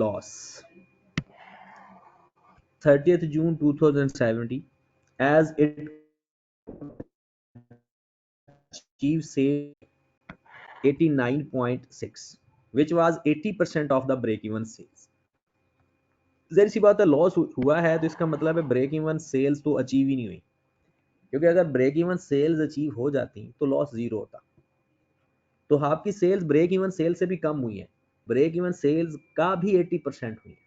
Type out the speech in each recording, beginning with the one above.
loss 30th June 2070 as it achieved sale 89.6 which was 80% of the break even sales। जहरी सी बात है, loss हुआ है तो इसका मतलब है ब्रेक इवन सेल्स तो अचीव ही नहीं हुई, क्योंकि अगर ब्रेक इवन सेल्स अचीव हो जाती तो लॉस जीरो होता। तो आपकी सेल्स ब्रेक इवन सेल से भी कम हुई है, ब्रेक इवन सेल्स का भी 80% हुई है।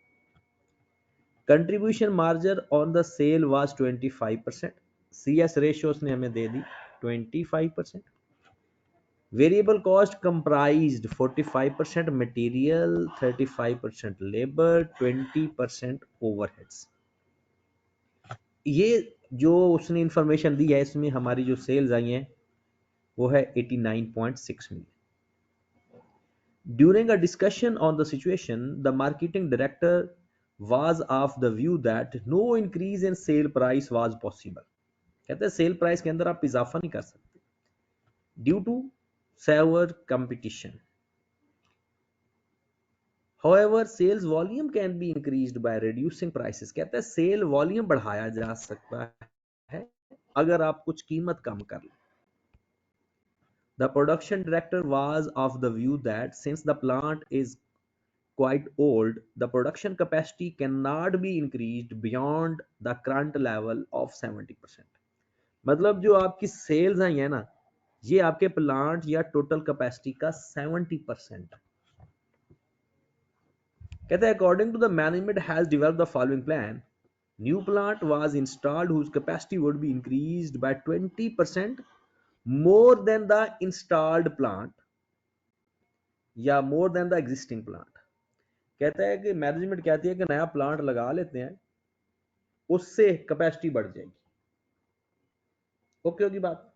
Contribution margin on the sale was 25%, CS ratio उसने हमें दे दी 25%। Variable cost comprised 45% material, 35% labour, 20% overheads. ये जो उसने इंफॉर्मेशन दी है इसमें हमारी जो सेल्स आई हैं वो है 89.6 million. During a discussion on the situation, the marketing director was of the view that no increase in sale price was possible। कहते हैं सेल प्राइस के अंदर आप इजाफा नहीं कर सकते due to severe competition. However, sales volume can be increased by reducing prices। कहते हैं सेल वॉल्यूम बढ़ाया जा सकता है अगर आप कुछ कीमत कम कर लें। The production director was of the view that since the plant is quite old, the production capacity cannot be increased beyond the current level of 70%। मतलब जो आपकी सेल्स आई है ना, ये आपके प्लांट या टोटल कैपेसिटी का 70%। कहते हैं according to the management has developed the following plan, new plant was installed whose capacity would be increased by 20% more than the installed plant या more than the existing plant. कहता है कि management कहती है कि नया प्लांट लगा लेते हैं, उससे कैपेसिटी बढ़ जाएगी। ओके होगी बात।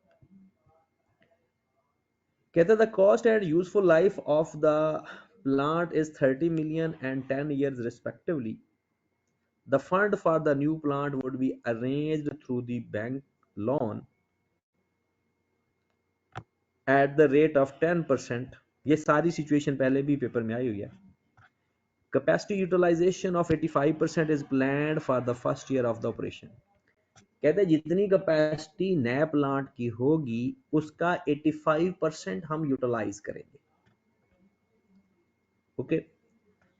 कहता है the cost and useful life of the plant is 30 million and 10 years respectively। The fund for the new plant would be arranged through the bank loan at the rate of 10%। ये सारी situation पहले भी paper में आई हुई है। Capacity utilization of 85% is planned for the first year of the operation। कहते हैं जितनी कैपेसिटी नए प्लांट की होगी उसका 85% हम यूटिलाइज करेंगे। Okay.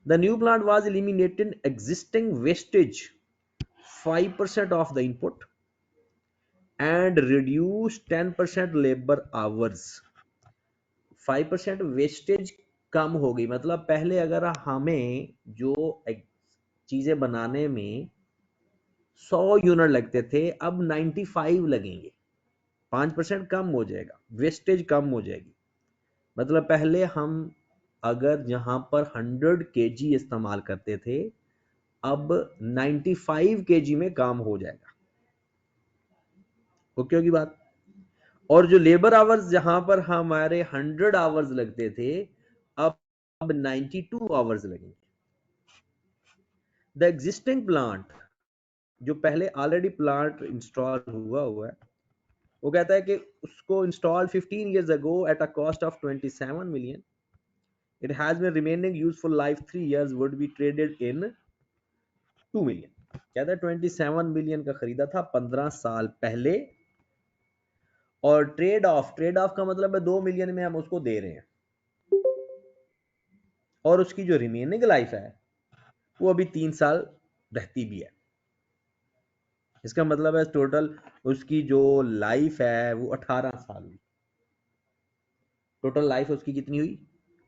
The new plant was eliminating existing wastage 5% of the input and reduce 10% labour hours. 5% wastage कम हो गई, मतलब पहले अगर हमें जो चीजें बनाने में 100 यूनिट लगते थे अब 95 लगेंगे, 5% कम हो जाएगा, वेस्टेज कम हो जाएगी। मतलब पहले हम अगर जहां पर 100 kg इस्तेमाल करते थे अब 95 kg में काम हो जाएगा। ओके होगी बात। और जो लेबर आवर्स जहां पर हमारे 100 आवर्स लगते थे अब 92 आवर्स लगेंगे। द एग्जिस्टिंग प्लांट, जो पहले ऑलरेडी प्लांट इंस्टॉल हुआ है, वो कहता है कि उसको install 15 years ago at a cost of 27 million। It has been remaining useful life 3 years would be traded in 2 million। कहता है 27 मिलियन का खरीदा था 15 साल पहले, और ट्रेड ऑफ का मतलब है 2 मिलियन में हम उसको दे रहे हैं, और उसकी जो रिमेनिंग लाइफ है वो अभी 3 साल रहती भी है। इसका मतलब है टोटल उसकी जो लाइफ है वो 18 साल हुई। टोटल लाइफ उसकी कितनी हुई?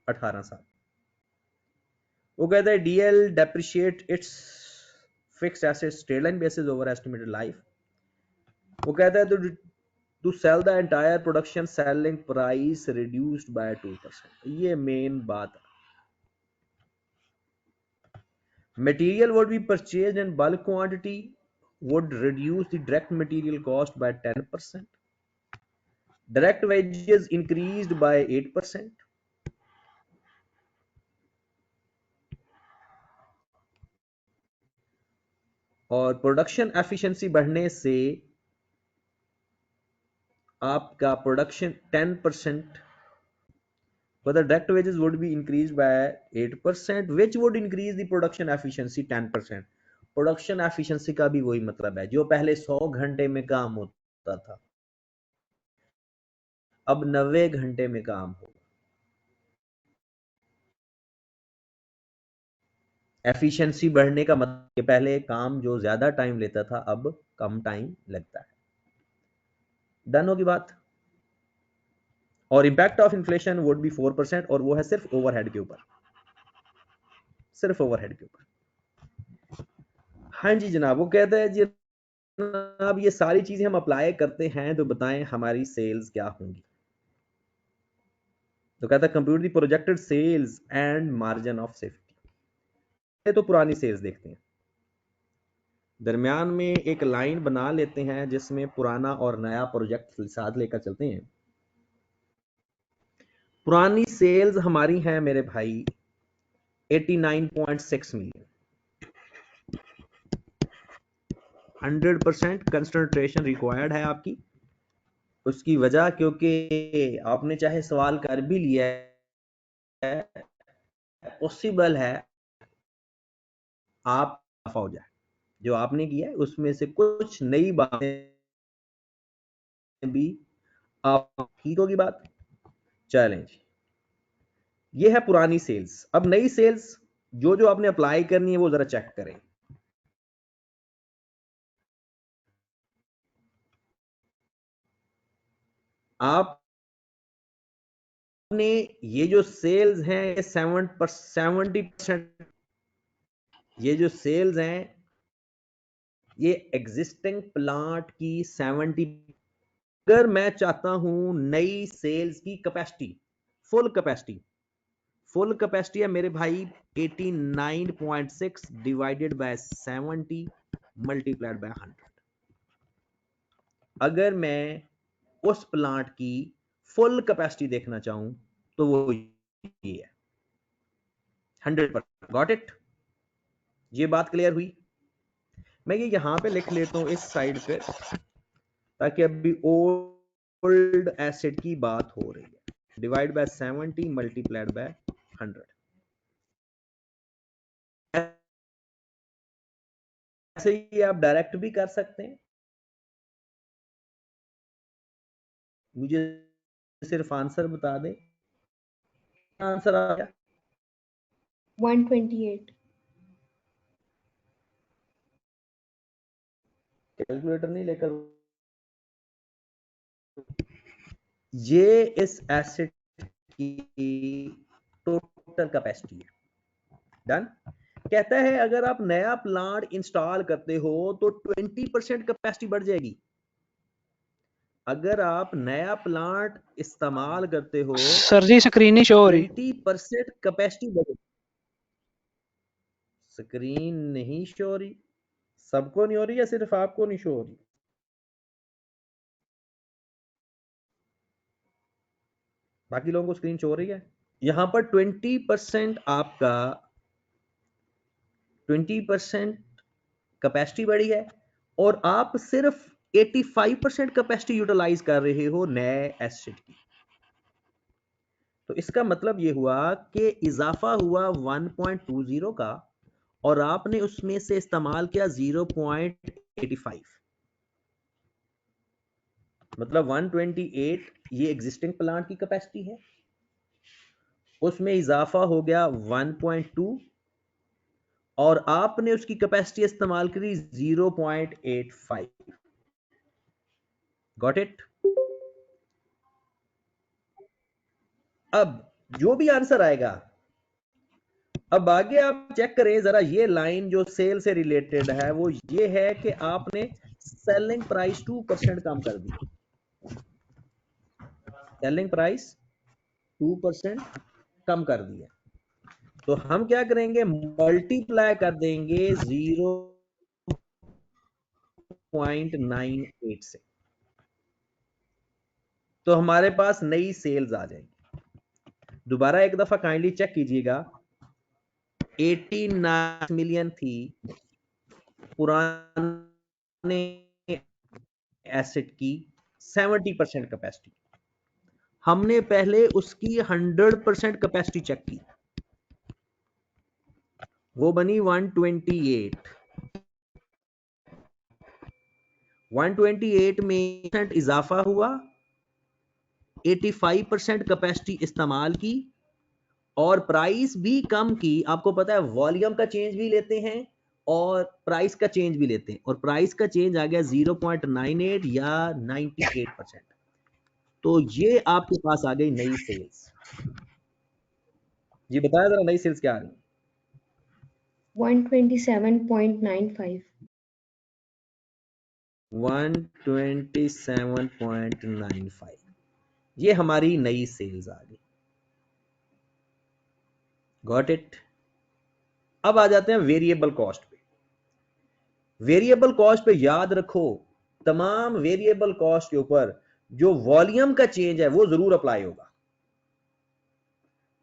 18 साल। वो कहता है DL depreciate it's fixed assets straight line basis over estimated life. वो कहता है to sell the entire production selling price reduced by 2%। ये मेन बात है। Material would be purchased in bulk quantity would reduce the direct material cost by 10%। Direct wages increased by 8%। और production efficiency बढ़ने से आपका production 10% Further, direct wages would be increased by 8%, which would increase the production efficiency 10%. Production efficiency का भी वही मतलब है, जो पहले 100 घंटे में काम होता था अब 90 घंटे में काम होगा। एफिशिएंसी बढ़ने का मतलब कि पहले काम जो ज्यादा टाइम लेता था अब कम टाइम लगता है। डन होगी बात। और impact of inflation would be 4%, और वो है सिर्फ ओवरहेड के ऊपर, सिर्फ ओवरहेड के ऊपर। हाँ जी जनाब, वो कहता है जी जनाब ये सारी चीजें हम अप्लाई करते हैं तो बताएं हमारी सेल्स क्या होंगी। तो कहता है compute the projected sales and margin of safety. तो पुरानी सेल्स देखते हैं, दरमियान में एक लाइन बना लेते हैं जिसमें पुराना और नया प्रोजेक्ट साथ लेकर चलते हैं। पुरानी सेल्स हमारी हैं मेरे भाई 89.6 मिलियन। 100% कंसंट्रेशन रिक्वायर्ड है आपकी। उसकी वजह क्योंकि आपने चाहे सवाल कर भी लिया है, पॉसिबल है आप हो जाए, जो आपने किया है उसमें से कुछ नई बातें भी आप, ठीक होगी बात। चैलेंज ये है पुरानी सेल्स। अब नई सेल्स जो जो आपने अप्लाई करनी है वो जरा चेक करें। आपने ये जो सेल्स हैं ये 70%, ये जो सेल्स हैं ये एग्जिस्टिंग प्लांट की 70। अगर मैं चाहता हूं नई सेल्स की capacity, full capacity, full capacity है मेरे भाई 89.6 डिवाइडेड बाय 70 मल्टीप्लाइड बाय 100। अगर मैं उस प्लांट की फुल कैपेसिटी देखना चाहूं तो वो ये है 100%। Got it? ये बात क्लियर हुई? मैं ये यहां पे लिख लेता हूं इस साइड पे, ताकि अभी ओल्ड एसिड की बात हो रही है। Divide by 70 multiplied by 100। ऐसे ही आप डायरेक्ट भी कर सकते हैं। मुझे सिर्फ आंसर बता दें। आंसर आ गया 128। कैलकुलेटर नहीं लेकर, ये इस एसिड की टोटल कैपेसिटी है। डन। कहता है अगर आप नया प्लांट इंस्टॉल करते हो तो 20% कैपेसिटी बढ़ जाएगी। अगर आप नया प्लांट इस्तेमाल करते हो सर जी स्क्रीन नहीं शो हो रही। 20% कैपेसिटी बढ़ेगी। स्क्रीन नहीं शो हो रही? सबको नहीं हो रही या सिर्फ आपको नहीं शो हो रही? बाकी लोगों को स्क्रीन शो हो रही है? यहां पर 20% आपका 20% कैपेसिटी बढ़ी है और आप सिर्फ 85% कैपेसिटी यूटिलाइज कर रहे हो नए एसिड की। तो इसका मतलब ये हुआ कि इजाफा हुआ 1.20 का और आपने उसमें से इस्तेमाल किया 0.85। मतलब 128 ये एग्जिस्टिंग प्लांट की कैपेसिटी है, उसमें इजाफा हो गया 1.2 और आपने उसकी कैपेसिटी इस्तेमाल करी 0.85। Got it? अब जो भी आंसर आएगा, अब आगे आप चेक करें जरा, ये लाइन जो सेल से रिलेटेड है वो ये है कि आपने सेलिंग प्राइस 2% कम कर दी। सेलिंग प्राइस 2% कम कर दिया। तो हम क्या करेंगे, मल्टीप्लाई कर देंगे 0.98 से, तो हमारे पास नई सेल्स आ जाएंगी। दोबारा एक दफा काइंडली चेक कीजिएगा, 89 मिलियन थी पुराने एसेट की 70% कैपेसिटी। हमने पहले उसकी 100% कैपेसिटी चेक की, वो बनी 128। 128 में इजाफा हुआ, 85% कैपेसिटी इस्तेमाल की और प्राइस भी कम की। आपको पता है वॉल्यूम का चेंज भी लेते हैं और प्राइस का चेंज भी लेते हैं, और प्राइस का चेंज आ गया 0.98 या 98%। तो ये आपके पास आ गई नई सेल्स। जी बताया जरा नई सेल्स क्या आ रही? 127.95। 127.95 ये हमारी नई सेल्स आ गई। Got it. अब आ जाते हैं वेरिएबल कॉस्ट पे। वेरिएबल कॉस्ट पे याद रखो, तमाम वेरिएबल कॉस्ट के ऊपर जो वॉल्यूम का चेंज है वो जरूर अप्लाई होगा।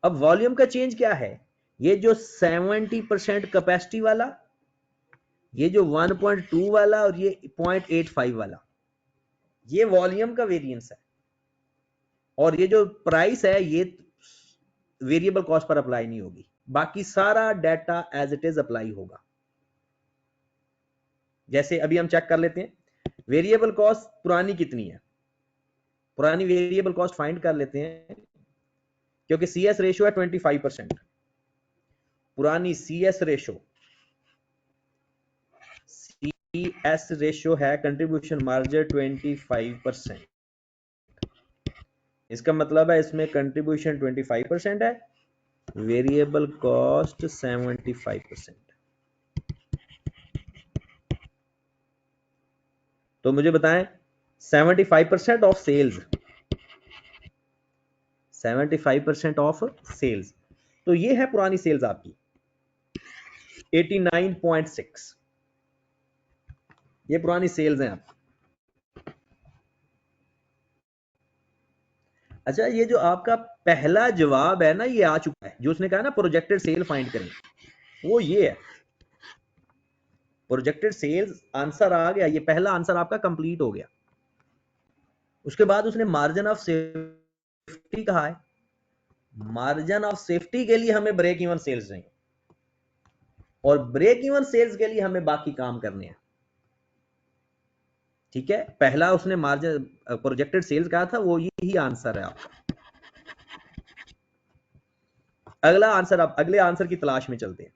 अब वॉल्यूम का चेंज क्या है? ये जो 70% कैपेसिटी वाला, ये जो 1.2 वाला और ये 0.85 वाला, ये वॉल्यूम का वेरिएंस है। और ये जो प्राइस है ये वेरिएबल कॉस्ट पर अप्लाई नहीं होगी, बाकी सारा data as it is apply होगा। जैसे अभी हम चेक कर लेते हैं वेरिएबल कॉस्ट पुरानी कितनी है। पुरानी वेरिएबल कॉस्ट फाइंड कर लेते हैं, क्योंकि CS रेशो है 25%। पुरानी CS रेशो है कंट्रीब्यूशन मार्जिन 25%। इसका मतलब है इसमें कंट्रीब्यूशन 25% है, वेरिएबल कॉस्ट 75%। तो मुझे बताएं 75% ऑफ सेल्स, 75% ऑफ सेल्स, तो ये है पुरानी सेल्स आपकी 89.6। ये पुरानी सेल्स हैं आपकी। अच्छा, ये जो आपका पहला जवाब है ना, ये आ चुका है, जो उसने कहा ना प्रोजेक्टेड सेल फाइंड करें, वो ये है। प्रोजेक्टेड सेल्स आंसर आ गया, ये पहला आंसर आपका कंप्लीट हो गया। उसके बाद उसने मार्जिन ऑफ सेफ्टी कहा है। मार्जिन ऑफ सेफ्टी के लिए हमें ब्रेक इवन सेल्स चाहिए, और ब्रेक इवन सेल्स के लिए हमें बाकी काम करने हैं। ठीक है, पहला उसने मार्जिन प्रोजेक्टेड सेल्स कहा था, वो यही आंसर है आपका। अगला आंसर, आप अगले आंसर की तलाश में चलते हैं।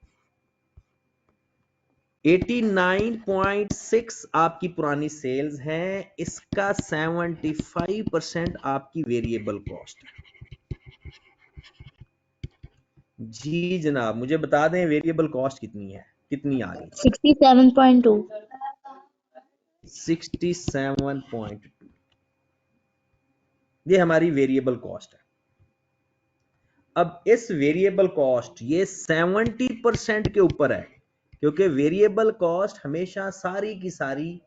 89.6 आपकी पुरानी सेल्स हैं, इसका 75% आपकी वेरिएबल कॉस्ट है। जी जनाब, मुझे बता दें वेरिएबल कॉस्ट कितनी है, कितनी आ रही है? 67.2। 67.2 ये हमारी वेरिएबल कॉस्ट है। अब इस वेरिएबल कॉस्ट ये 70% के ऊपर है, क्योंकि वेरिएबल कॉस्ट हमेशा सारी की सारी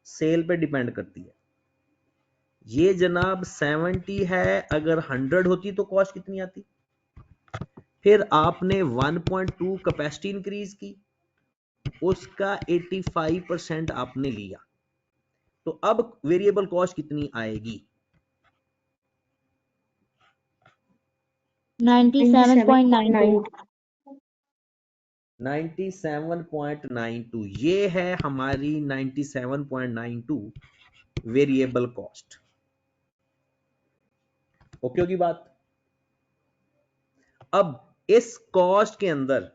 सेल पे डिपेंड करती है। ये जनाब 70 है, अगर 100 होती तो कॉस्ट कितनी आती? फिर आपने 1.2 कैपेसिटी इंक्रीज की, उसका 85% आपने लिया, तो अब वेरिएबल कॉस्ट कितनी आएगी? 97.92। 97.92 ये है हमारी 97.92 वेरिएबल कॉस्ट। ओके होगी बात? अब इस कॉस्ट के अंदर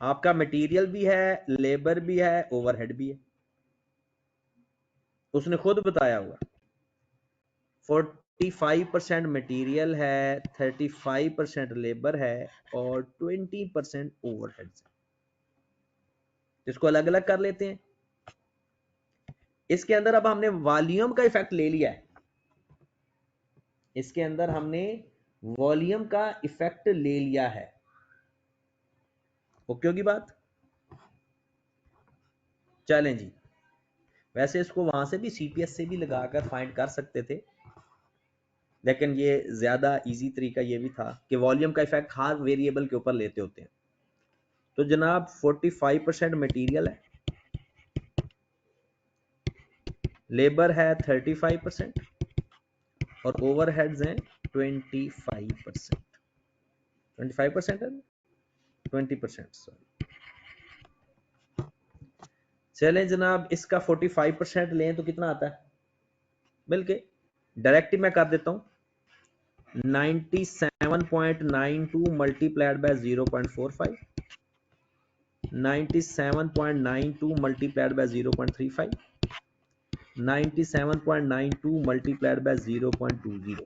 आपका मटेरियल भी है, लेबर भी है, ओवरहेड भी है। उसने खुद बताया हुआ 45% मटेरियल है, 35% लेबर है और 20% ओवरहेड है। इसको अलग अलग कर लेते हैं। इसके अंदर अब हमने वॉल्यूम का इफेक्ट ले लिया है, इसके अंदर हमने वॉल्यूम का इफेक्ट ले लिया है। ओके होगी बात? चलें जी, वैसे इसको वहां से भी CPS से भी लगाकर फाइंड कर सकते थे, लेकिन ये ज्यादा इजी तरीका ये भी था कि वॉल्यूम का इफेक्ट हर वेरिएबल के ऊपर लेते होते हैं। तो जनाब 45% मटेरियल है, लेबर है 35%, और ओवरहेड्स हैं 25%। 25% है, 20%, सॉरी। चलें जनाब, इसका 45% लें तो कितना आता है मिलके? डायरेक्ट ही मैं कर देता हूं, 97.92 multiplied by 0.45, 97.92 multiplied by 0.35, 97.92 multiplied by 0.20।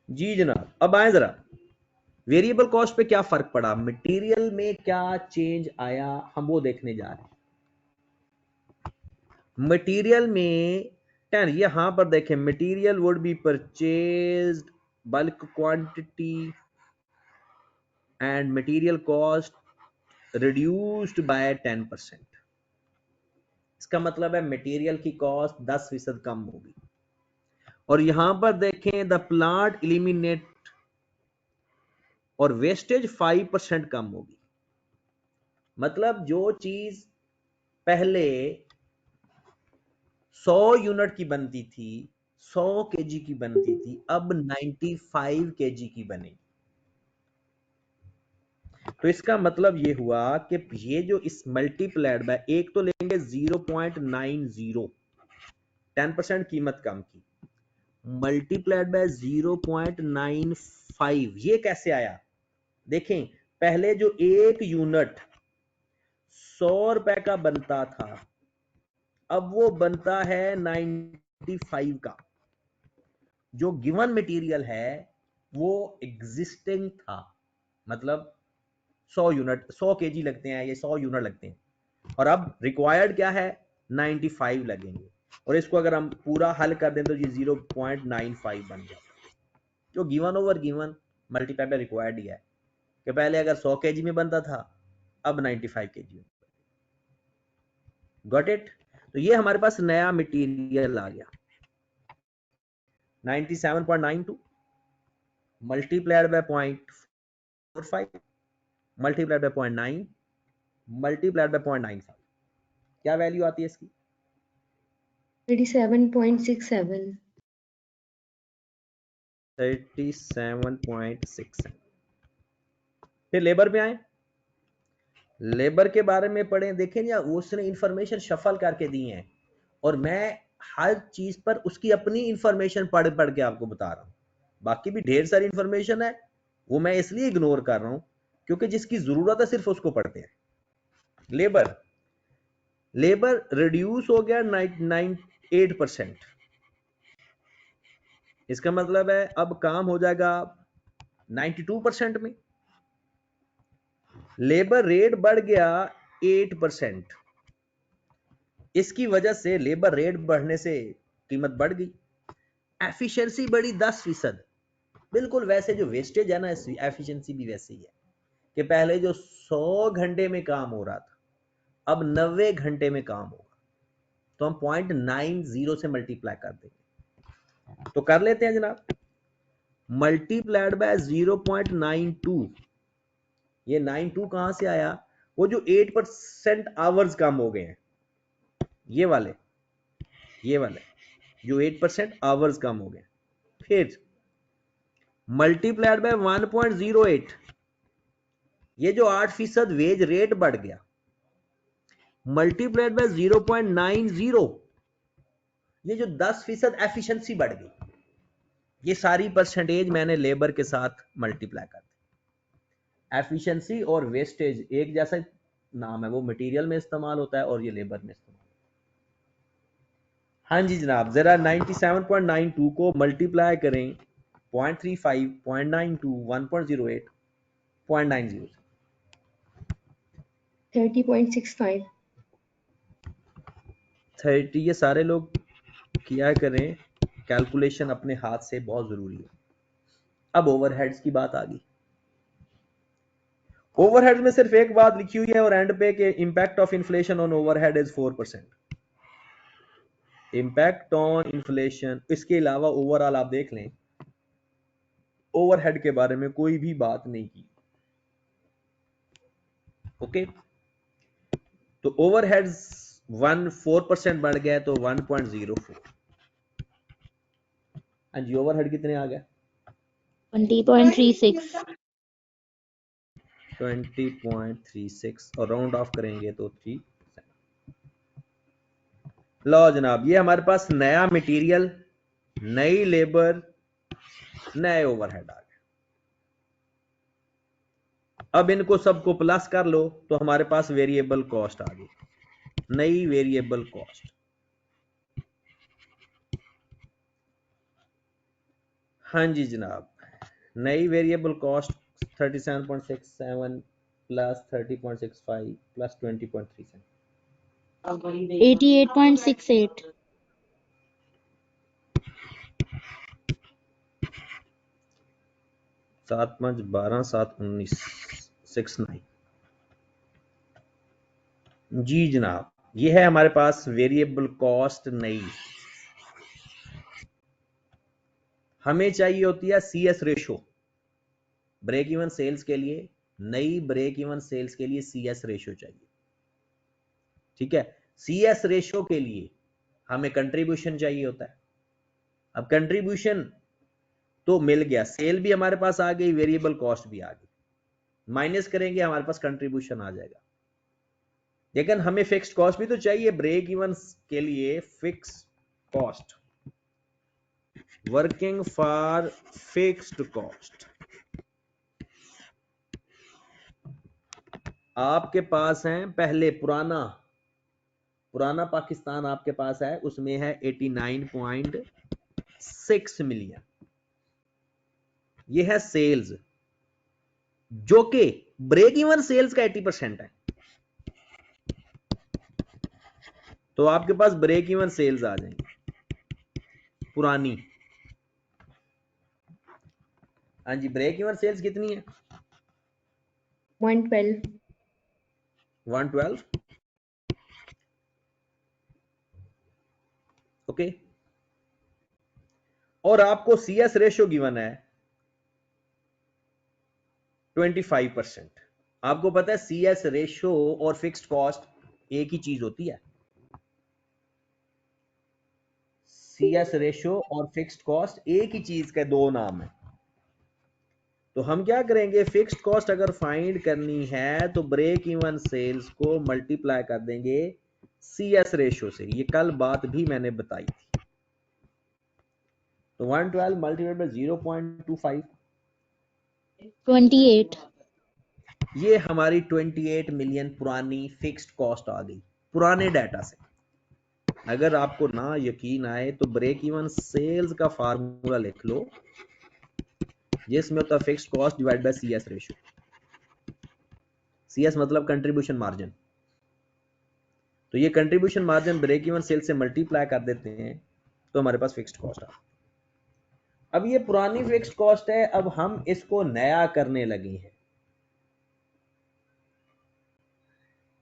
जी जनाब, अब आए जरा वेरिएबल कॉस्ट पे क्या फर्क पड़ा, मटेरियल में क्या चेंज आया, हम वो देखने जा रहे हैं। मटेरियल में 10, यहां पर देखें, material would be purchased bulk quantity and material cost reduced by 10%। इसका मतलब है मटेरियल की कॉस्ट 10% कम होगी। और यहां पर देखें, द प्लांट एलिमिनेट और वेस्टेज 5% कम होगी। मतलब जो चीज पहले 100 यूनिट की बनती थी, 100 केजी की बनती थी, अब 95 केजी की बनेगी। तो इसका मतलब ये हुआ कि ये जो इस मल्टीप्लाइड बाय, एक तो लेंगे 0.90, 10% कीमत कम की, मल्टीप्लाइड बाय 0.95, ये कैसे आया? देखें, पहले जो एक यूनिट 100 रुपए का बनता था, अब वो बनता है 95 का। जो गिवन मटेरियल है वो एग्जिस्टिंग था, मतलब 100 यूनिट, 100 केजी लगते हैं, ये 100 यूनिट लगते हैं, और अब रिक्वायर्ड क्या है, 95 लगेंगे। और इसको अगर हम पूरा हल कर दें तो ये 0.95 बन जाता है। जो given over given multiply by required ही है, कि पहले अगर 100 केजी में बनता था, अब 95 केजी में। Got it? तो ये हमारे पास नया मटेरियल आ गया, 97.92 multiplied by 0.45 multiplied by 0.9 multiplied by 0.95, क्या वैल्यू आती है इसकी? 37.67। 37.67। फिर लेबर पे आए, लेबर के बारे में पढ़ें, देखें या उसने इंफॉर्मेशन शफल करके दी है, और मैं हर चीज पर उसकी अपनी इंफॉर्मेशन पढ़ पढ़ के आपको बता रहा हूं। बाकी भी ढेर सारी इंफॉर्मेशन है, वो मैं इसलिए इग्नोर कर रहा हूं क्योंकि जिसकी जरूरत है सिर्फ उसको पढ़ते हैं। लेबर, लेबर रिड्यूस हो गया 8%। इसका मतलब है अब काम हो जाएगा 92% में। लेबर रेट बढ़ गया 8%। इसकी वजह से, लेबर रेट बढ़ने से कीमत बढ़ गई। एफिशिएंसी बढ़ी 10%। बिल्कुल वैसे जो वेस्टेज है ना, एफिशिएंसी भी वैसे ही है कि पहले जो 100 घंटे में काम हो रहा था, अब 90 घंटे में काम होगा। तो हम 0.90 से मल्टीप्लाई कर देंगे। तो कर लेते हैं जनाब, मल्टीप्लाइड बाय 0.92। ये 92 कहां से आया? वो जो 8% आवर्स कम हो गए हैं, ये वाले जो 8% आवर्स कम हो गए। फिर मल्टीप्लाइड बाय 1.08, ये जो 8% वेज रेट बढ़ गया, मल्टीप्लाइड बाय 0.90, ये जो 10% एफिशिएंसी बढ़ गई। ये सारी परसेंटेज मैंने लेबर के साथ मल्टीप्लाई कर दी। एफिशिएंसी और वेस्टेज एक जैसा नाम है, वो मटेरियल में इस्तेमाल होता है और ये लेबर में इस्तेमाल। हाँ जी जनाब, जरा 97.92 को मल्टीप्लाई करें 0.35, 0.92, 1.08, 0.90। 30.65। 30, ये सारे लोग किया करें कैलकुलेशन अपने हाथ से, बहुत जरूरी है। अब ओवरहेड्स की बात आ गई। ओवरहेड्स में सिर्फ एक बात लिखी हुई है और एंड पे के impact of inflation on overhead is 4%। Impact on inflation, इसके अलावा ओवरऑल आप देख लें, ओवरहेड के बारे में कोई भी बात नहीं की। ओके, तो ओवरहेड्स 4% बढ़ गया तो 1.04। हाँ जी, ओवरहेड कितने आ गए? 20.36। 20.36 और राउंड ऑफ करेंगे तो 3। लो जनाब, ये हमारे पास नया मटेरियल, नई लेबर, नए ओवरहेड आ गए। अब इनको सबको प्लस कर लो तो हमारे पास वेरिएबल कॉस्ट आ गई, नई वेरिएबल कॉस्ट। हाँ जी जनाब, नई वेरिएबल कॉस्ट 37.67 प्लस 30.65 प्लस 20.37 88.68। 7 5 12 7 19 69। जी जनाब, ये है हमारे पास वेरिएबल कॉस्ट नई। हमें चाहिए होती है CS ratio break even sales के लिए, नई ब्रेक इवन सेल्स के लिए CS रेशो चाहिए। ठीक है, CS रेशो के लिए हमें कंट्रीब्यूशन चाहिए होता है। अब कंट्रीब्यूशन तो मिल गया, सेल भी हमारे पास आ गई, वेरिएबल कॉस्ट भी आ गई, माइनस करेंगे हमारे पास कंट्रीब्यूशन आ जाएगा। लेकिन हमें फिक्स्ड कॉस्ट भी तो चाहिए ब्रेक इवन के लिए। Fix cost, working for fixed cost, आपके पास है पहले पुराना पाकिस्तान आपके पास है, उसमें है 89.6 मिलियन। ये है सेल्स, जो कि ब्रेक इवन सेल्स का 80% है। तो आपके पास ब्रेक इवन सेल्स आ जाएंगे पुरानी। हाँ जी, ब्रेक इवन सेल्स कितनी है? 112। 112। ओके, और आपको CS रेशियो गिवन है 25%। आपको पता है CS रेशियो और फिक्स्ड कॉस्ट एक ही चीज होती है। CS रेशियो और फिक्स्ड कॉस्ट एक ही चीज के दो नाम है। तो हम क्या करेंगे, फिक्स्ड कॉस्ट अगर फाइंड करनी है तो ब्रेक इवन सेल्स को मल्टीप्लाई कर देंगे CS रेशियो से। ये कल बात भी मैंने बताई थी। तो 112 मल्टीप्लाइड बाय 0.25, 28। ये हमारी 28 मिलियन पुरानी फिक्स्ड कॉस्ट आ गई पुराने डाटा से। अगर आपको ना यकीन आए तो ब्रेक इवन सेल्स का फार्मूला लिख लो, जिसमें होता है fixed cost divide by CS ratio. CS मतलब कंट्रीब्यूशन मार्जिन। तो ये contribution margin break even sale से मल्टीप्लाई कर देते हैं तो हमारे पास फिक्स्ड कॉस्ट आ। अब ये पुरानी फिक्स्ड कॉस्ट है, अब हम इसको नया करने लगे हैं।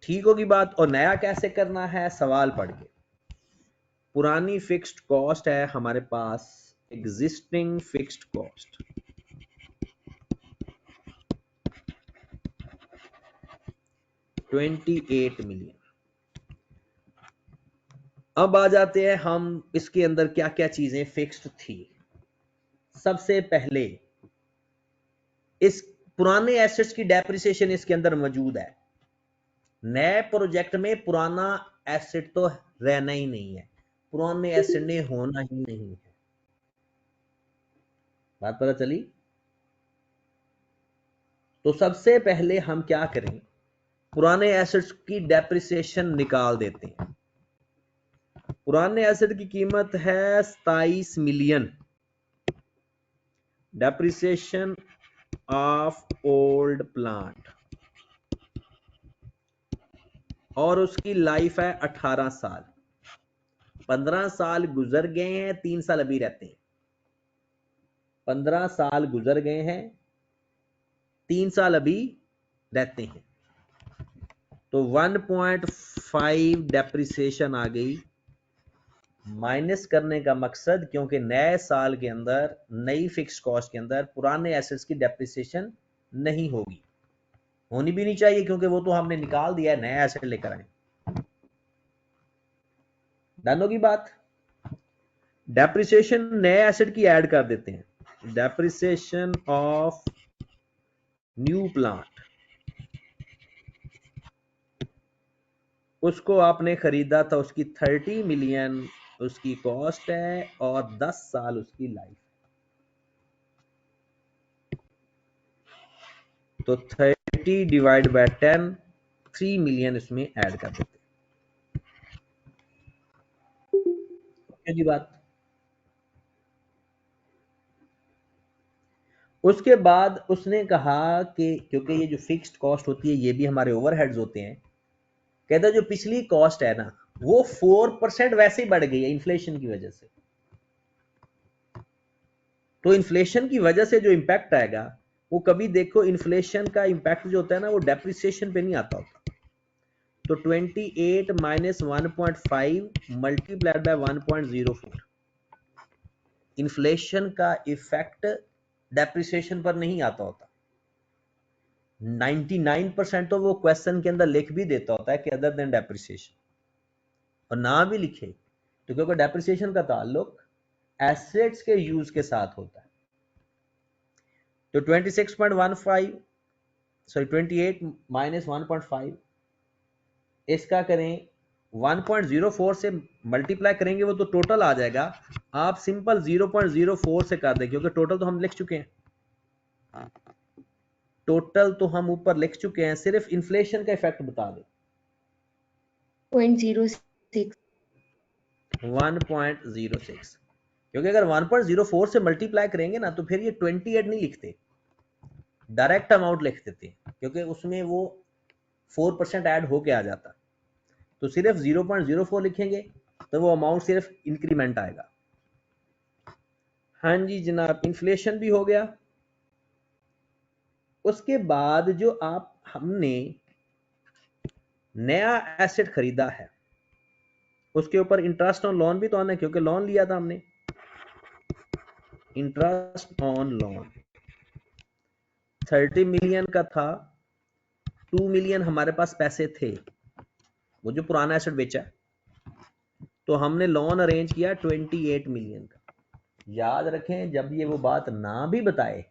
ठीक होगी बात? और नया कैसे करना है, सवाल पढ़ के। पुरानी फिक्स्ड कॉस्ट है हमारे पास एग्जिस्टिंग फिक्स्ड कॉस्ट, $28 मिलियन। अब आ जाते हैं हम इसके अंदर क्या क्या चीजें फिक्स्ड थी। सबसे पहले इस पुराने एसेट्स की डेप्रिसिएशन इसके अंदर मौजूद है। नए प्रोजेक्ट में पुराना एसेट तो रहना ही नहीं है, पुराने एसेट ने होना ही नहीं है। बात पता चली? तो सबसे पहले हम क्या करें, पुराने एसेट्स की डेप्रिसिएशन निकाल देते हैं। पुराने एसेट की कीमत है 27 million. Depreciation of old plant, और उसकी लाइफ है 18 साल। 15 साल गुजर गए हैं, 3 साल अभी रहते हैं। 15 साल गुजर गए हैं, 3 साल अभी रहते हैं। तो 1.5 डेप्रिसिएशन आ गई। माइनस करने का मकसद, क्योंकि नए साल के अंदर नई फिक्स कॉस्ट के अंदर पुराने एसेट्स की डेप्रिसिएशन नहीं होगी, होनी भी नहीं चाहिए, क्योंकि वो तो हमने निकाल दिया है, नया एसेट लेकर आए। डन होगी बात। डेप्रिसिएशन नए एसेट की ऐड कर देते हैं। डेप्रिसिएशन ऑफ न्यू प्लांट, उसको आपने खरीदा था, उसकी 30 मिलियन उसकी कॉस्ट है और 10 साल उसकी लाइफ। तो 30 डिवाइड बाय 10, 3 मिलियन इसमें ऐड कर देते हैं जी बात। उसके बाद उसने कहा कि क्योंकि ये जो फिक्स्ड कॉस्ट होती है ये भी हमारे ओवरहेड्स होते हैं, कहता जो पिछली कॉस्ट है ना वो 4% वैसे ही बढ़ गई है इन्फ्लेशन की वजह से। तो इन्फ्लेशन की वजह से जो इंपैक्ट आएगा वो कभी देखो इन्फ्लेशन का इंपैक्ट जो होता है ना वो डेप्रिसिएशन पे नहीं आता होता। तो 28 माइनस 1.5 मल्टीप्लाइड बाय 1.04, इन्फ्लेशन का इफेक्ट डेप्रिसिएशन पर नहीं आता होता। 99% तो वो क्वेश्चन के अंदर लिख भी देता होता है कि अदर देन डेप्रिसिएशन, और ना भी लिखे तो क्योंकि डेप्रिसिएशन का ताल्लुक एसेट्स के यूज के साथ होता है। तो 26.15 सॉरी 28 माइनस 1.5 इसका करें 1.04 से मल्टीप्लाई करेंगे वो तो टोटल आ जाएगा। आप सिंपल 0.04 से कर दें क्योंकि टोटल तो हम लिख चुके हैं, टोटल तो हम ऊपर लिख चुके हैं, सिर्फ इन्फ्लेशन का इफेक्ट बता दें। 0.06 1.06, क्योंकि अगर 1.04 से मल्टीप्लाई करेंगे ना तो फिर ये 28 नहीं लिखते, डायरेक्ट अमाउंट लिख देते हैं क्योंकि उसमें वो 4% ऐड होके आ जाता। तो सिर्फ 0.04 लिखेंगे तो वो अमाउंट सिर्फ इंक्रीमेंट आएगा। हाँ जी जनाब, इन्फ्लेशन भी हो गया। उसके बाद जो आप हमने नया एसेट खरीदा है उसके ऊपर इंटरेस्ट ऑन लोन भी तो आना है क्योंकि लोन लिया था हमने। इंटरेस्ट ऑन लोन 30 मिलियन का था, 2 मिलियन हमारे पास पैसे थे, वो जो पुराना एसेट बेचा है, तो हमने लोन अरेंज किया 28 मिलियन का। याद रखें जब ये वो बात ना भी बताए,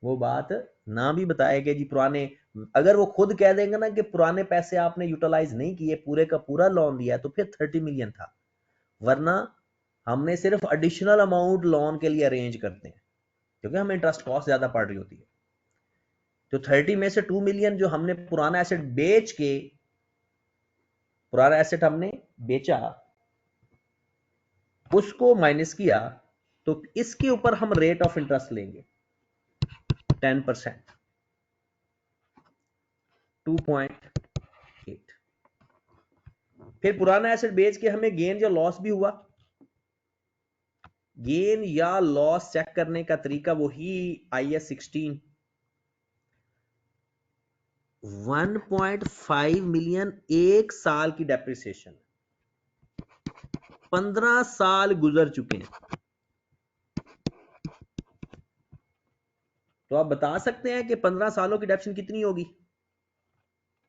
वो बात ना भी बताए कि जी पुराने, अगर वो खुद कह देंगे ना कि पुराने पैसे आपने यूटिलाइज नहीं किए, पूरे का पूरा लोन दिया तो फिर 30 मिलियन था, वरना हमने सिर्फ एडिशनल अमाउंट लोन के लिए अरेंज करते हैं क्योंकि हमें इंटरेस्ट कॉस्ट ज्यादा पड़ रही होती है। तो 30 में से 2 मिलियन जो हमने पुराना एसेट बेच के, पुराना एसेट हमने बेचा उसको माइनस किया, तो इसके ऊपर हम रेट ऑफ इंटरेस्ट लेंगे 10%, 2.8। फिर पुराना एसेट बेच के हमें गेन या लॉस भी हुआ, गेन या लॉस चेक करने का तरीका वही IAS 16। 1.5 मिलियन एक साल की डेप्रिसिएशन, 15 साल गुजर चुके हैं, तो आप बता सकते हैं कि 15 सालों की डेप्रिसिएशन कितनी होगी?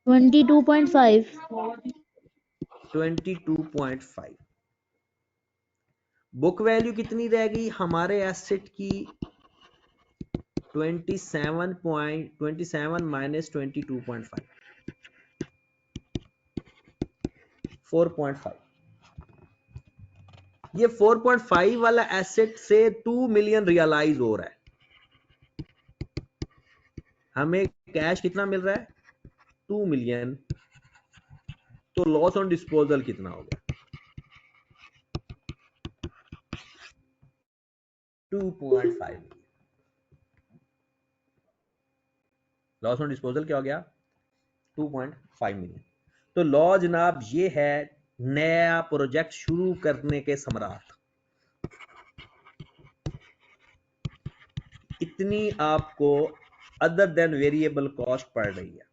22.5 22.5। बुक वैल्यू कितनी रहेगी हमारे एसेट की? 27 माइनस 22.5, 4.5। ये 4.5 वाला एसेट से 2 मिलियन रियलाइज हो रहा है, हमें कैश कितना मिल रहा है? 2 मिलियन। तो लॉस ऑन डिस्पोजल कितना हो गया? 2.5। लॉस ऑन डिस्पोजल क्या हो गया? 2.5 मिलियन। तो लॉ जनाब ये है नया प्रोजेक्ट शुरू करने के सम्राट। इतनी आपको अदर देन वेरिएबल कॉस्ट पड़ रही है,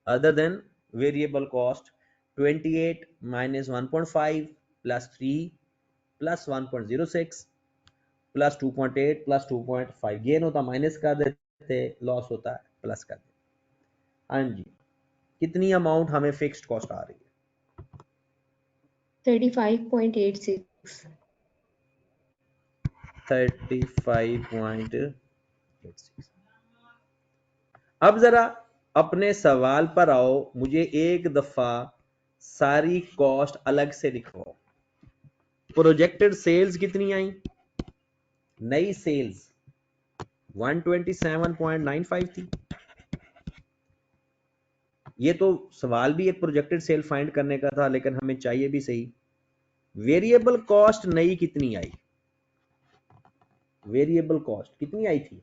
other than variable cost 28 minus 1.5 plus 3 plus 1.06 plus 2.8 plus 2.5, gain होता माइनस कर देते, लॉस होता है प्लस कर देते। हाँ जी, कितनी अमाउंट हमें फिक्स्ड कॉस्ट आ रही है? 35.86. 35.86। अब जरा अपने सवाल पर आओ, मुझे एक दफा सारी कॉस्ट अलग से लिखवाओ। प्रोजेक्टेड सेल्स कितनी आई? नई सेल्स 127.95 थी। ये तो सवाल भी एक प्रोजेक्टेड सेल फाइंड करने का था, लेकिन हमें चाहिए भी सही वेरिएबल कॉस्ट नई कितनी आई। वेरिएबल कॉस्ट कितनी आई थी?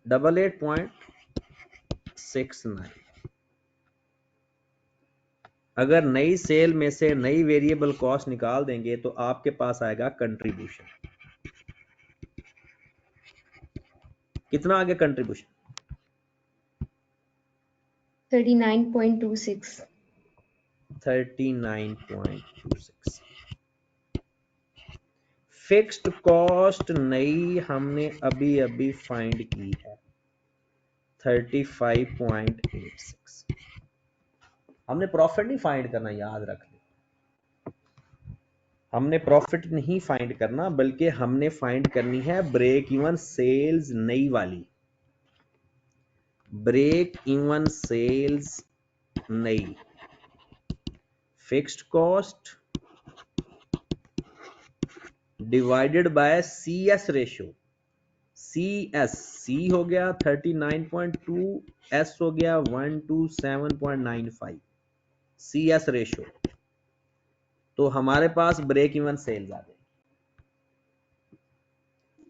88.69। अगर नई सेल में से नई वेरिएबल कॉस्ट निकाल देंगे तो आपके पास आएगा कंट्रीब्यूशन। कितना आ गया कंट्रीब्यूशन? 39.26. 39.26। फिक्स्ड कॉस्ट नई हमने अभी अभी फाइंड की है 35.86। हमने प्रॉफिट नहीं फाइंड करना, याद रख ले। हमने प्रॉफिट नहीं फाइंड करना, बल्कि हमने फाइंड करनी है ब्रेक इवन सेल्स नई वाली। ब्रेक इवन सेल्स नई। Fixed cost divided by C S ratio. C S, C हो गया 39.2, एस हो गया 127.95, सी एस रेशियो। तो हमारे पास ब्रेक इवन सेल्स आ गए।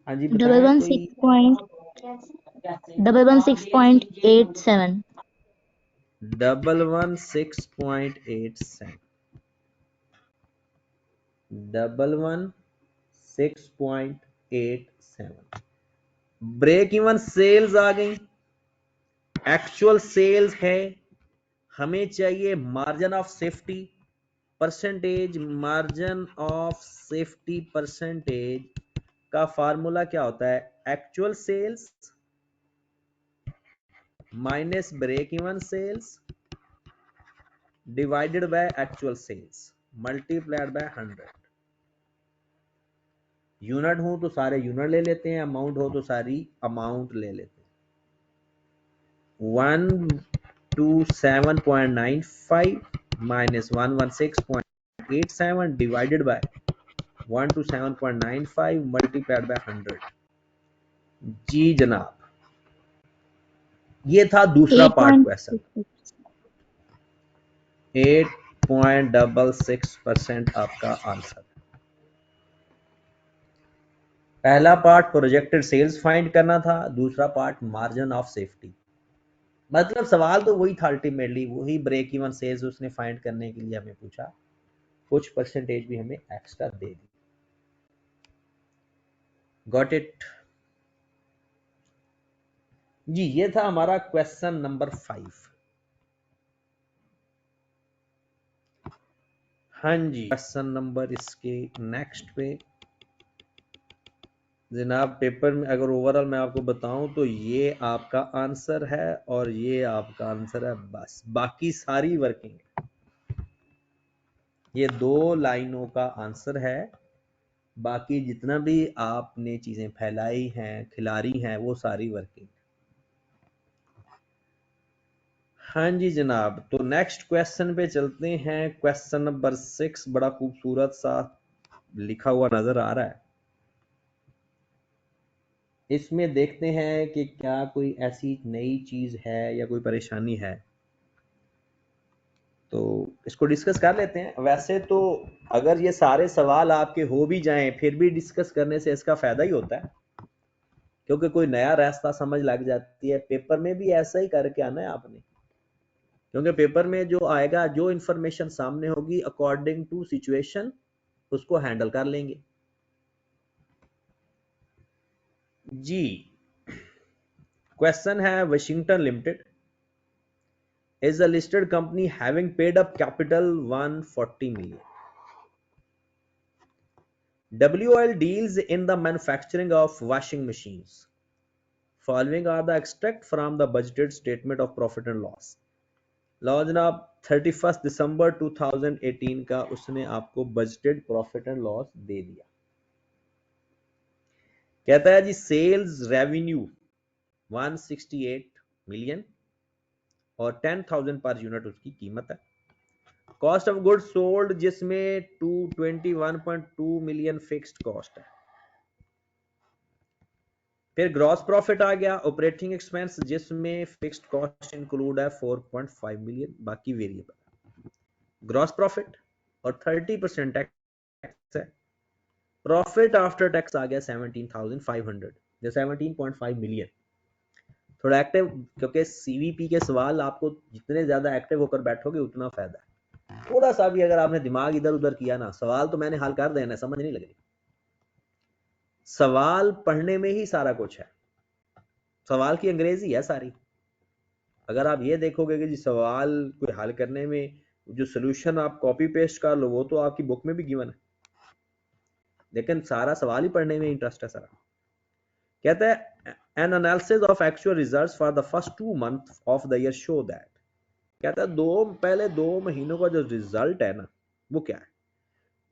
हाँ जी डबल बताएं वन कोई। Six point 116.87। 116.87। 116.87 break even sales आ गई। एक्चुअल सेल्स है, हमें चाहिए margin of safety percentage. Margin of safety percentage का फार्मूला क्या होता है? Actual sales minus break even sales divided by actual sales multiplied by 100। Unit हो तो सारे यूनिट ले लेते हैं, अमाउंट हो तो सारी अमाउंट ले लेते हैं। 127.95 minus 116.87 divided by 127.95 multiplied by 100। जी जनाब, ये था दूसरा पार्ट क्वेश्चन। 8.66% आपका आंसर। पहला पार्ट प्रोजेक्टेड सेल्स फाइंड करना था, दूसरा पार्ट मार्जिन ऑफ सेफ्टी। मतलब सवाल तो वही था, अल्टीमेटली वही ब्रेक इवन सेल्स उसने फाइंड करने के लिए हमें पूछा, कुछ परसेंटेज भी हमें एक्स्ट्रा दे दी। गॉट इट जी। ये था हमारा क्वेश्चन नंबर 5। हाँ जी, क्वेश्चन नंबर इसके नेक्स्ट पे जनाब, पेपर में अगर ओवरऑल मैं आपको बताऊं तो ये आपका आंसर है और ये आपका आंसर है, बस बाकी सारी वर्किंग। ये 2 लाइनों का आंसर है, बाकी जितना भी आपने चीजें फैलाई हैं, खिलारी हैं, वो सारी वर्किंग। हाँ जी जनाब, तो नेक्स्ट क्वेश्चन पे चलते हैं। क्वेश्चन नंबर 6 बड़ा खूबसूरत सा लिखा हुआ नजर आ रहा है। इसमें देखते हैं कि क्या कोई ऐसी नई चीज है या कोई परेशानी है, तो इसको डिस्कस कर लेते हैं। वैसे तो अगर ये सारे सवाल आपके हो भी जाएं, फिर भी डिस्कस करने से इसका फायदा ही होता है, क्योंकि कोई नया रास्ता समझ लग जाती है। पेपर में भी ऐसा ही करके आना है आपने, क्योंकि पेपर में जो आएगा, जो इंफॉर्मेशन सामने होगी, अकॉर्डिंग टू सिचुएशन उसको हैंडल कर लेंगे जी। क्वेश्चन है, Washington limited is a listed company having paid up capital 140 million. WOL deals in the manufacturing of washing machines. Following are the extract from the budgeted statement of profit and loss. लो जनाब 31 दिसंबर 2018 का उसने आपको budgeted profit and loss दे दिया। कहता है जी sales revenue 168 million और 10,000 per unit उसकी कीमत है। कॉस्ट ऑफ गुड्स सोल्ड जिसमें 221.2 मिलियन फिक्स्ड कॉस्ट है। फिर ग्रॉस प्रॉफिट आ गया, ऑपरेटिंग एक्सपेंस जिसमें फिक्स्ड कॉस्ट इंक्लूड है 4.5 मिलियन, बाकी वेरिएबल। ग्रॉस प्रॉफिट और 30% टैक्स है। प्रॉफिट आफ्टर टैक्स आ गया 17,500 या 17.5 मिलियन। थोड़ा एक्टिव, क्योंकि सीवीपी के सवाल आपको जितने ज्यादा एक्टिव होकर बैठोगे उतना फायदा है। थोड़ा सा भी अगर आपने दिमाग इधर उधर किया ना, सवाल तो मैंने हल कर देना, समझ नहीं लगनी। सवाल पढ़ने में ही सारा कुछ है, सवाल की अंग्रेजी है सारी। अगर आप ये देखोगे कि जी सवाल कोई हल करने में जो सोल्यूशन आप कॉपी पेस्ट कर लो वो तो आपकी बुक में भी गिवन है, लेकिन सारा सवाल ही पढ़ने में इंटरेस्ट है सारा। कहता है N analysis of actual results for the first 2 month of the year show that, कहता है पहले 2 महीनों का जो रिजल्ट है ना वो क्या है।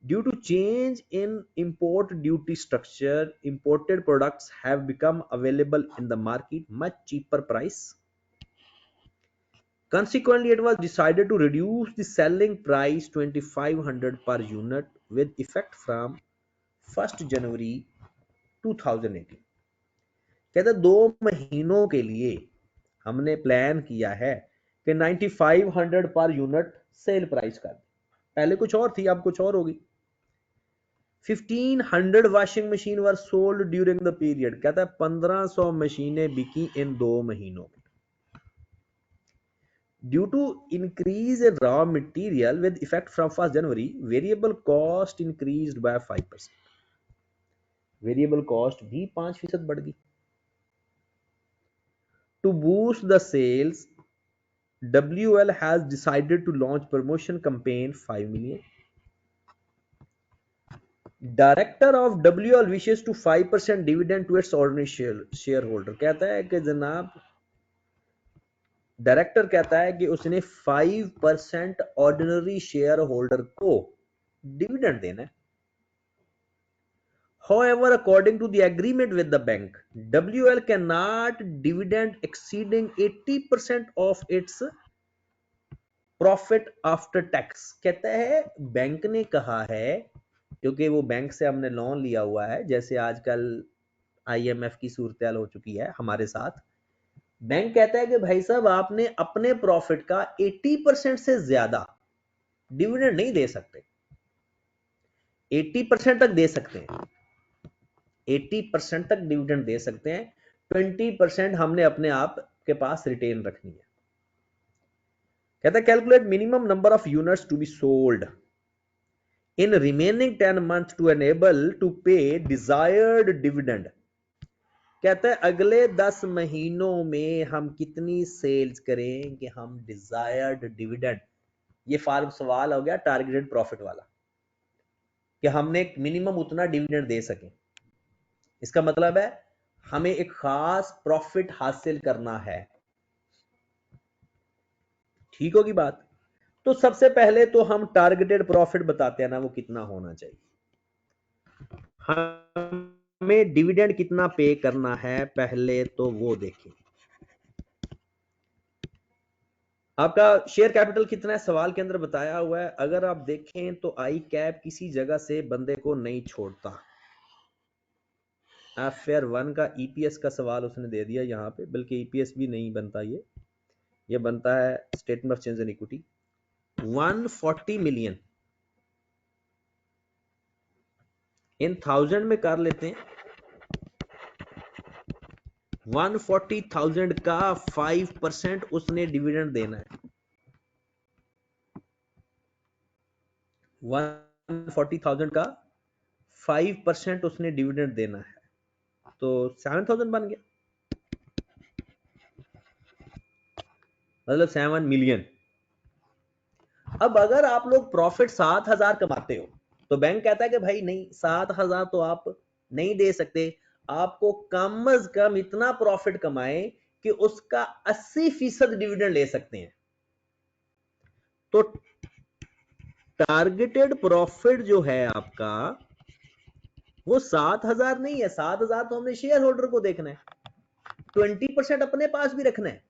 Due to change in import duty structure, imported products have become available in the market much cheaper price. Consequently, it was decided to reduce the selling price 2,500 per unit with effect from 1st January 2018। कहते 2 महीनों के लिए हमने plan किया है कि 9,500 per unit sale price कर। पहले कुछ और थी, अब कुछ और होगी। 1,500 washing machine were sold during the period, कहता है 1,500 मशीनें बिकी इन 2 महीनों में। Due to increase in raw material with effect from 1st January, variable cost increased by 5%। Variable cost भी 5% बढ़ गई। To boost the sales, WL has decided to launch promotion campaign 5 million। Director of WL wishes to 5% dividend to its ordinary shareholder, कहता है कि जनाब director कहता है कि उसने 5% ऑर्डिनरी शेयर होल्डर को डिविडेंड देना है। However, according to the agreement with the bank, WL cannot dividend exceeding 80% of its profit after tax। कहता है बैंक ने कहा है, क्योंकि वो बैंक से हमने लोन लिया हुआ है, जैसे आजकल IMF की सूरत हो चुकी है हमारे साथ। बैंक कहता है कि भाई साहब आपने अपने प्रॉफिट का 80% से ज्यादा डिविडेंड नहीं दे सकते। 80% तक दे सकते हैं, 80% तक डिविडेंड दे सकते हैं, 20% हमने अपने आप के पास रिटेन रखनी है। कहता है calculate minimum number of units to be sold in remaining 10 month to enable to pay desired dividend. कहता है अगले 10 महीनों में हम कितनी सेल्स करें कि हम डिजायर्ड डिविडेंड, ये फार्म सवाल हो गया टारगेटेड प्रॉफिट वाला, कि हमने एक मिनिमम उतना डिविडेंड दे सकें। इसका मतलब है हमें एक खास प्रॉफिट हासिल करना है। ठीक होगी बात। तो सबसे पहले तो हम टारगेटेड प्रॉफिट बताते हैं ना, वो कितना होना चाहिए, हमें डिविडेंड कितना पे करना है पहले तो वो देखें। आपका शेयर कैपिटल कितना है सवाल के अंदर बताया हुआ है। अगर आप देखें तो आई कैप किसी जगह से बंदे को नहीं छोड़ता। फेयर 1 का ईपीएस का सवाल उसने दे दिया यहाँ पे, बल्कि ईपीएस भी नहीं बनता, ये बनता है statement of change in equity. 140 million in 1000 में कर लेते हैं। 140,000 का 5% उसने डिविडेंड देना है। 140,000 का 5% उसने डिविडेंड देना है, तो 7,000 बन गया, मतलब 7 मिलियन। अब अगर आप लोग प्रॉफिट 7,000 कमाते हो तो बैंक कहता है कि भाई नहीं, 7,000 तो आप नहीं दे सकते, आपको कम से कम इतना प्रॉफिट कमाए कि उसका 80% डिविडेंड ले सकते हैं। तो टारगेटेड प्रॉफिट जो है आपका वो 7,000 नहीं है, 7,000 तो हमने शेयर होल्डर को देखना है, 20% अपने पास भी रखना है,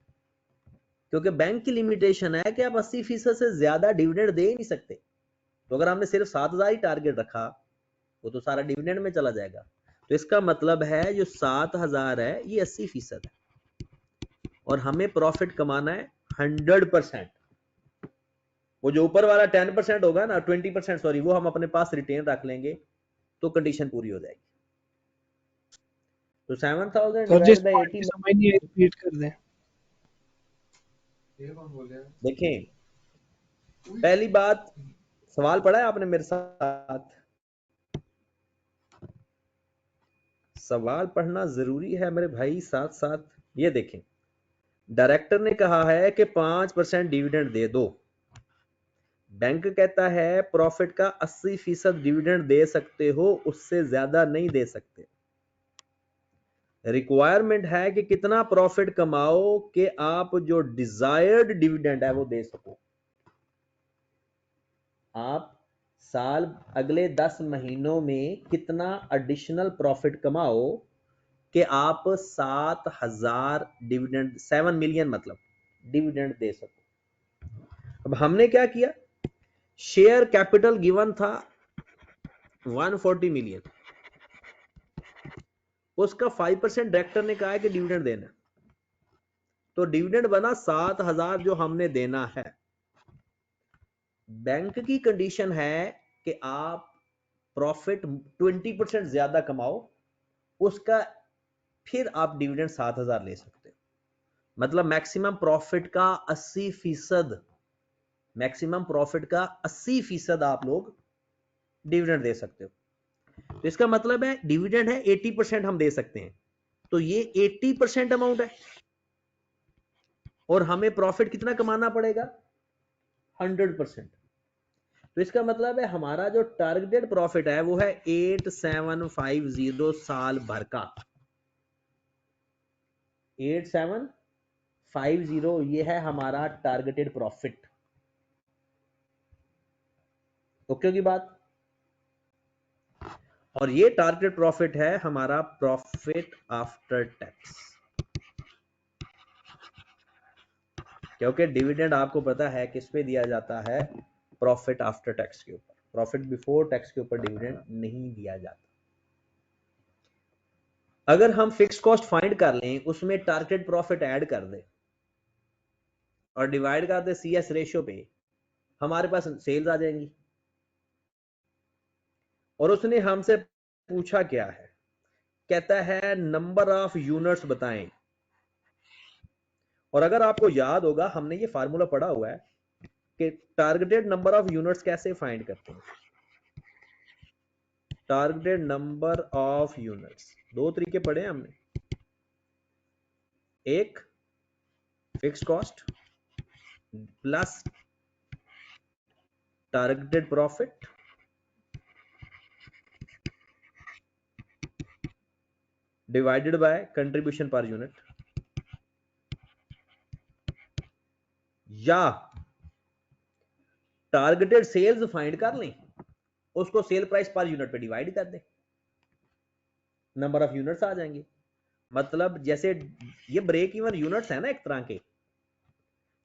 क्योंकि बैंक की लिमिटेशन है कि आप 80% से ज्यादा डिविडेंड दे ही नहीं सकते। तो अगर हमने सिर्फ 7,000 ही टारगेट रखा वो तो सारा डिविडेंड में चला जाएगा। तो इसका मतलब है जो 7,000 है ये 80% है और हमें प्रॉफिट कमाना है 100%। वो जो ऊपर वाला 10% होगा ना, 20% सॉरी, वो हम अपने पास रिटेन रख लेंगे तो कंडीशन पूरी हो जाएगी। तो 7,000 सर जिस डिवाइड बाय पॉइंट 80। की समझ नहीं आई रिपीट कर दें। देखें, पहली बात, सवाल पढ़ा है आपने मेरे साथ? सवाल पढ़ना जरूरी है मेरे भाई, साथ साथ ये देखें। डायरेक्टर ने कहा है कि 5% डिविडेंड दे दो, बैंक कहता है प्रॉफिट का 80% डिविडेंड दे सकते हो, उससे ज्यादा नहीं दे सकते। रिक्वायरमेंट है कि कितना प्रॉफिट कमाओ कि आप जो डिजायर्ड डिविडेंड है वो दे सको। आप साल अगले 10 महीनों में कितना एडिशनल प्रॉफिट कमाओ कि आप 7,000 डिविडेंड, 7 मिलियन मतलब डिविडेंड दे सको। अब हमने क्या किया, शेयर कैपिटल गिवन था 140 मिलियन, उसका 5% डायरेक्टर ने कहा है कि डिविडेंड देना, तो डिविडेंड बना 7,000 जो हमने देना है। बैंक की कंडीशन है कि आप प्रॉफिट 20% ज्यादा कमाओ, उसका फिर आप डिविडेंड 7,000 ले सकते हो। मतलब मैक्सिमम प्रॉफिट का 80%, मैक्सिमम प्रॉफिट का 80% आप लोग डिविडेंड दे सकते हो। तो इसका मतलब है डिविडेंड है 80% हम दे सकते हैं, तो ये 80% अमाउंट है और हमें प्रॉफिट कितना कमाना पड़ेगा, 100%। तो इसका मतलब है हमारा जो टारगेटेड प्रॉफिट है वो है 8750 साल भर का। 8750 ये है हमारा टारगेटेड प्रॉफिट। ओके की बात। और ये टारगेट प्रॉफिट है हमारा प्रॉफिट आफ्टर टैक्स, क्योंकि डिविडेंड आपको पता है किस पे दिया जाता है, प्रॉफिट आफ्टर टैक्स के ऊपर। प्रॉफिट बिफोर टैक्स के ऊपर डिविडेंड नहीं दिया जाता। अगर हम फिक्स कॉस्ट फाइंड कर लें, उसमें टारगेट प्रॉफिट ऐड कर दें और डिवाइड कर दें CS रेशियो पे, हमारे पास सेल्स आ जाएंगी। और उसने हमसे पूछा क्या है, कहता है नंबर ऑफ यूनिट्स बताएं। और अगर आपको याद होगा हमने ये फार्मूला पढ़ा हुआ है कि टारगेटेड नंबर ऑफ यूनिट्स कैसे फाइंड करते हैं। टारगेटेड नंबर ऑफ यूनिट्स दो तरीके पढ़े हैं हमने, एक fix cost plus targeted profit divided by contribution per unit, या टारगेटेड सेल्स फाइंड कर लें, उसको सेल प्राइस पर यूनिट पे डिवाइड कर दें, नंबर ऑफ यूनिट्स आ जाएंगे। मतलब जैसे ये ब्रेक इवन यूनिट्स है ना एक तरह के,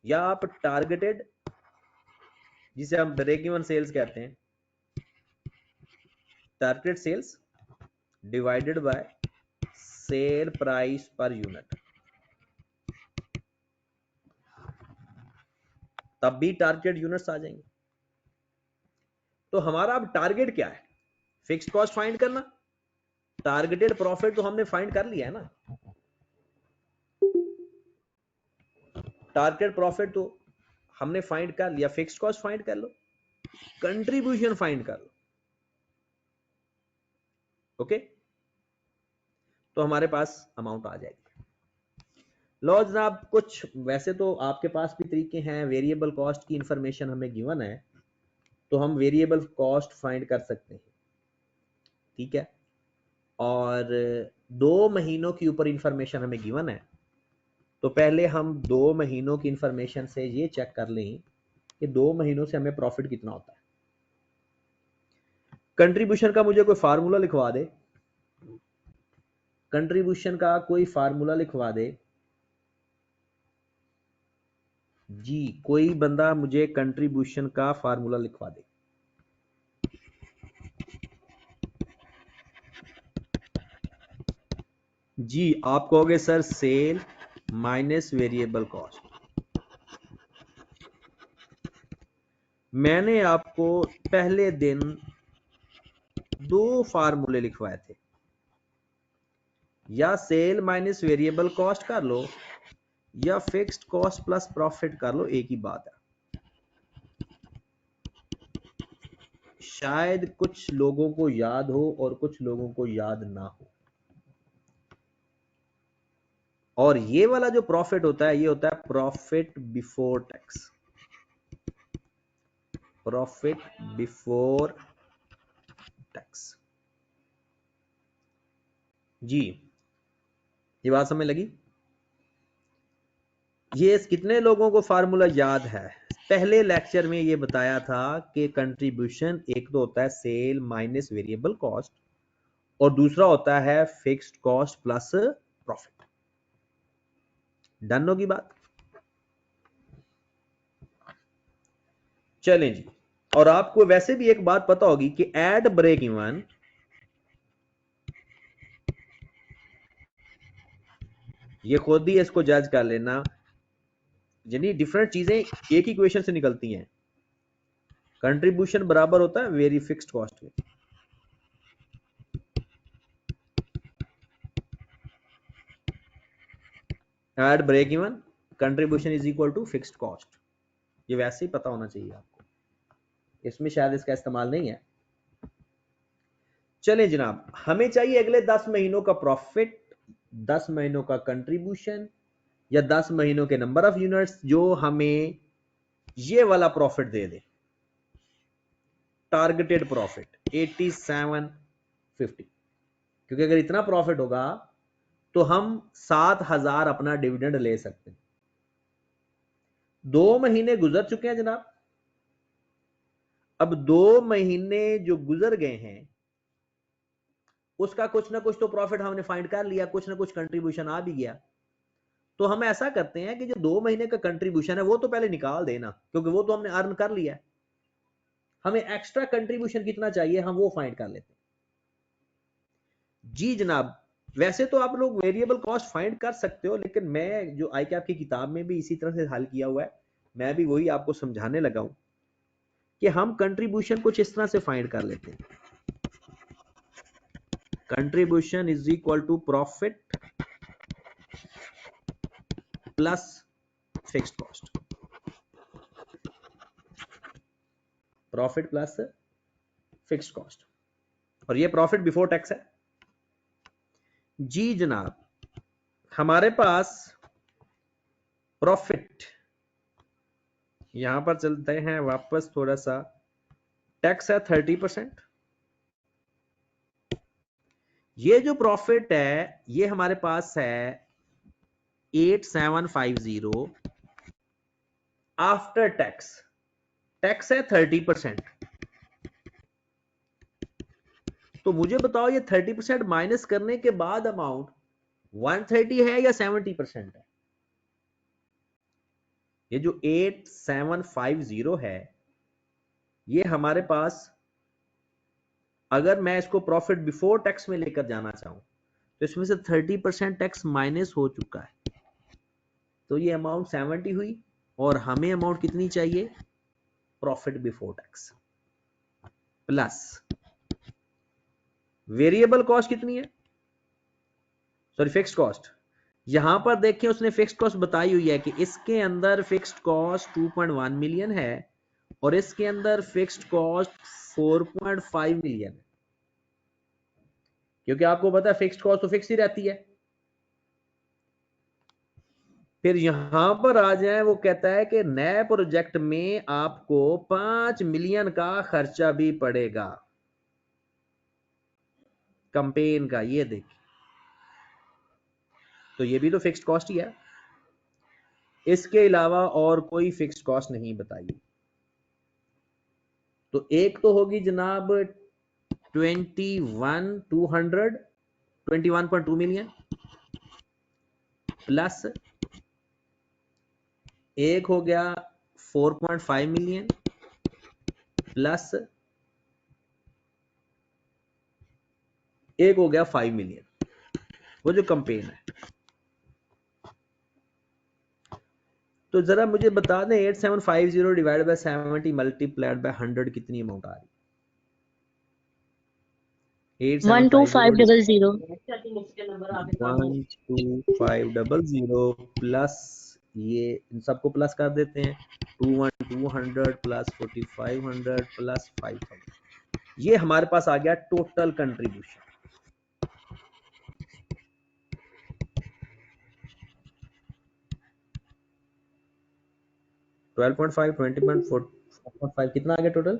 या आप टारगेटेड, जिसे हम ब्रेक इवन सेल्स कहते हैं, targeted sales divided by sale price per unit, तब भी टारगेटेड यूनिट्स आ जाएंगे। तो हमारा अब टारगेट क्या है, फिक्स कॉस्ट फाइंड करना, टारगेटेड प्रॉफिट तो हमने फाइंड कर लिया है ना, टारगेट प्रॉफिट तो हमने फाइंड कर लिया, फिक्स कॉस्ट फाइंड कर लो, कंट्रीब्यूशन फाइंड कर लो। ओके, तो हमारे पास अमाउंट आ जाएगी। लो जनाब, कुछ वैसे तो आपके पास भी तरीके हैं, वेरिएबल कॉस्ट की इंफॉर्मेशन हमें गिवन है तो हम वेरिएबल कॉस्ट फाइंड कर सकते हैं, ठीक है। और 2 महीनों के ऊपर इंफॉर्मेशन हमें गिवन है, तो पहले हम 2 महीनों की इंफॉर्मेशन से ये चेक कर लें कि 2 महीनों से हमें प्रॉफिट कितना होता है। कंट्रीब्यूशन का मुझे कोई फार्मूला लिखवा दे, कंट्रीब्यूशन का कोई फार्मूला लिखवा दे जी, कोई बंदा मुझे कंट्रीब्यूशन का फार्मूला लिखवा दे। जी, आप कहोगे sir sale minus variable cost. मैंने आपको पहले दिन 2 फार्मूले लिखवाए थे, या सेल माइनस वेरिएबल कॉस्ट कर लो या फिक्स्ड कॉस्ट प्लस प्रॉफिट कर लो, एक ही बात है। शायद कुछ लोगों को याद हो और कुछ लोगों को याद ना हो। और ये वाला जो प्रॉफिट होता है, ये होता है profit before tax, profit before tax. जी, ये बात समझ लगी? ये कितने लोगों को फार्मूला याद है? पहले लेक्चर में ये बताया था कि कंट्रीब्यूशन एक तो होता है सेल माइनस वेरिएबल कॉस्ट और दूसरा होता है fixed cost plus profit. Done होगी बात? चलें जी। और आपको वैसे भी एक बात पता होगी कि एट ब्रेक इवन ये खुद ही इसको जज कर लेना, यानी डिफरेंट चीजें एक ही क्वेश्चन से निकलती हैं। कंट्रीब्यूशन बराबर होता है वेरी फिक्स्ड कॉस्ट के। At break even contribution is equal to fixed cost. ये वैसे ही पता होना चाहिए आपको, इसमें शायद इसका इस्तेमाल नहीं है। चलें जनाब, हमें चाहिए अगले 10 महीनों का प्रॉफिट, 10 महीनों का कंट्रीब्यूशन या 10 महीनों के नंबर ऑफ यूनिट्स जो हमें ये वाला प्रॉफिट दे दे। टारगेटेड प्रॉफिट 8750, क्योंकि अगर इतना प्रॉफिट होगा तो हम 7000 अपना डिविडेंड ले सकते हैं। 2 महीने गुजर चुके हैं जनाब। अब 2 महीने जो गुजर गए हैं उसका कुछ ना कुछ तो प्रॉफिट हमने फाइंड कर लिया, कुछ ना कुछ कंट्रीब्यूशन आ भी गया। तो हम ऐसा करते हैं कि जो 2 महीने का कंट्रीब्यूशन है वो तो पहले निकाल देना, क्योंकि वो तो हमने अर्न कर लिया है। हमें एक्स्ट्रा कंट्रीब्यूशन कितना चाहिए हम वो फाइंड कर लेते हैं। जी जनाब, वैसे तो आप लोग वेरिएबल कॉस्ट फाइंड कर सकते हो, लेकिन मैं जो ICAP की किताब में भी इसी तरह से हल किया हुआ है, मैं भी वही आपको समझाने लगा हूं कि हम कंट्रीब्यूशन कुछ इस तरह से फाइंड कर लेते हैं। Contribution is equal to profit plus fixed cost, profit plus fixed cost, और ये प्रॉफिट बिफोर टैक्स है। जी जनाब, हमारे पास प्रॉफिट, यहां पर चलते हैं वापस थोड़ा सा, टैक्स है 30%। ये जो प्रॉफिट है ये हमारे पास है 8750 आफ्टर टैक्स, टैक्स है 30%। तो मुझे बताओ ये 30% माइनस करने के बाद अमाउंट 130 है या 70% है? ये जो 8750 है ये हमारे पास, अगर मैं इसको प्रॉफिट बिफोर टैक्स में लेकर जाना चाहूं तो इसमें से 30% टैक्स माइनस हो चुका है, तो ये अमाउंट 70 हुई। और हमें अमाउंट कितनी चाहिए? Profit before tax plus variable cost कितनी है, सॉरी फिक्स्ड कॉस्ट। यहां पर देखें उसने फिक्स्ड कॉस्ट बताई हुई है कि इसके अंदर फिक्स्ड कॉस्ट 2.1 मिलियन है और इसके अंदर फिक्स्ड कॉस्ट 4.5 मिलियन है, क्योंकि आपको पता है फिक्स्ड कॉस्ट तो फिक्स ही रहती है। फिर यहां पर आ जाए, वो कहता है कि नए प्रोजेक्ट में आपको 5 मिलियन का खर्चा भी पड़ेगा कैंपेन का, ये देखिए, तो ये भी तो फिक्स्ड कॉस्ट ही है। इसके अलावा और कोई फिक्स्ड कॉस्ट नहीं बताई। तो एक तो होगी जनाब 21.2 मिलियन प्लस एक हो गया 4.5 मिलियन प्लस एक हो गया 5 मिलियन, वो जो कंपेन है। तो जरा मुझे बता दें 8750 डिवाइड बाय 70 मल्टीप्लाइड बाय 100 कितनी अमाउंट आ रही है? 12500 12500 प्लस ये इन सबको प्लस कर देते हैं 200 प्लस 4500 प्लस 5000, ये हमारे पास आ गया total contribution. Twelve point five 20.4.5 कितना आ गया टोटल?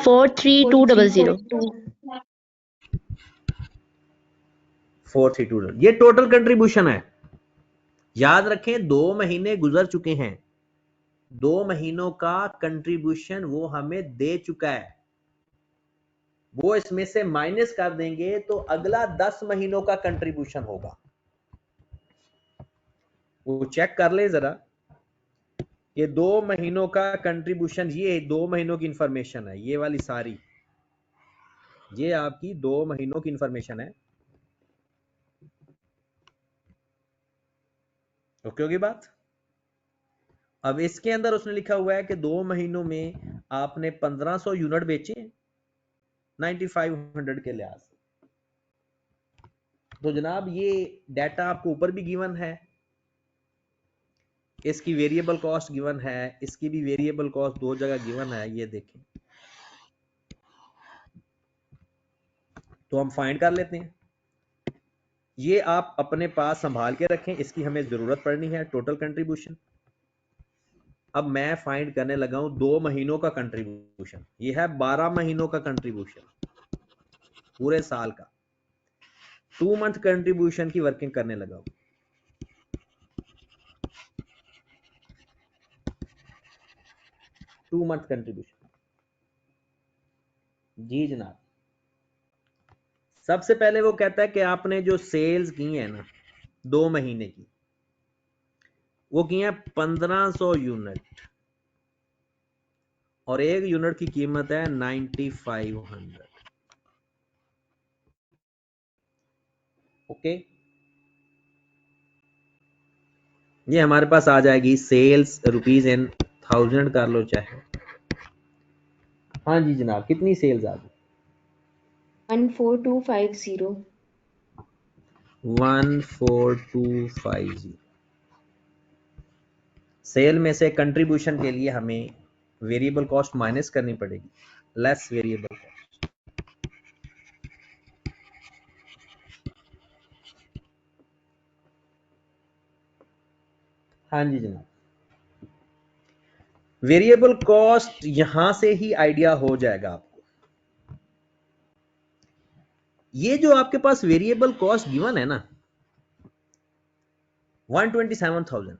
43200 432, ये टोटल कंट्रीब्यूशन है। याद रखें 2 महीने गुजर चुके हैं, 2 महीनों का कंट्रीब्यूशन वो हमें दे चुका है, वो इसमें से माइनस कर देंगे तो अगला 10 महीनों का कंट्रीब्यूशन होगा। वो चेक कर ले जरा, ये 2 महीनों का कंट्रीब्यूशन, ये 2 महीनों की इंफॉर्मेशन है, ये वाली सारी, ये आपकी 2 महीनों की इंफॉर्मेशन है। ओके होगी बात? अब इसके अंदर उसने लिखा हुआ है कि 2 महीनों में आपने 1500 यूनिट बेचे 9500 के लिहाज से। तो जनाब ये डाटा आपको ऊपर भी गिवन है, इसकी वेरिएबल कॉस्ट गिवन है, इसकी भी वेरिएबल कॉस्ट 2 जगह गिवन है, ये देखें। तो हम फाइंड कर लेते हैं, ये आप अपने पास संभाल के रखें, इसकी हमें जरूरत पड़नी है टोटल कंट्रीब्यूशन। अब मैं फाइंड करने लगा हूं 2 महीनों का कंट्रीब्यूशन, ये है 12 महीनों का कंट्रीब्यूशन पूरे साल का। 2 मंथ कंट्रीब्यूशन की वर्किंग करने लगा हूं। टू मंथ कंट्रीब्यूशन, जी जनाब। सबसे पहले वो कहता है कि आपने जो सेल्स की है ना 2 महीने की, वो की है 1500 यूनिट और एक यूनिट की कीमत है 9500। ओके, ये हमारे पास आ जाएगी सेल्स रुपीज इन 1000 कर लो चाहे। हाँ जी जनाब, कितनी सेल्स आ गई? 14250। 14250। सेल में से कंट्रीब्यूशन के लिए हमें वेरिएबल कॉस्ट माइनस करनी पड़ेगी, लेस वेरिएबल कॉस्ट। हाँ जी जनाब, वेरिएबल कॉस्ट यहां से ही आइडिया हो जाएगा आपको। ये जो आपके पास वेरिएबल कॉस्ट गिवन है ना 127,000,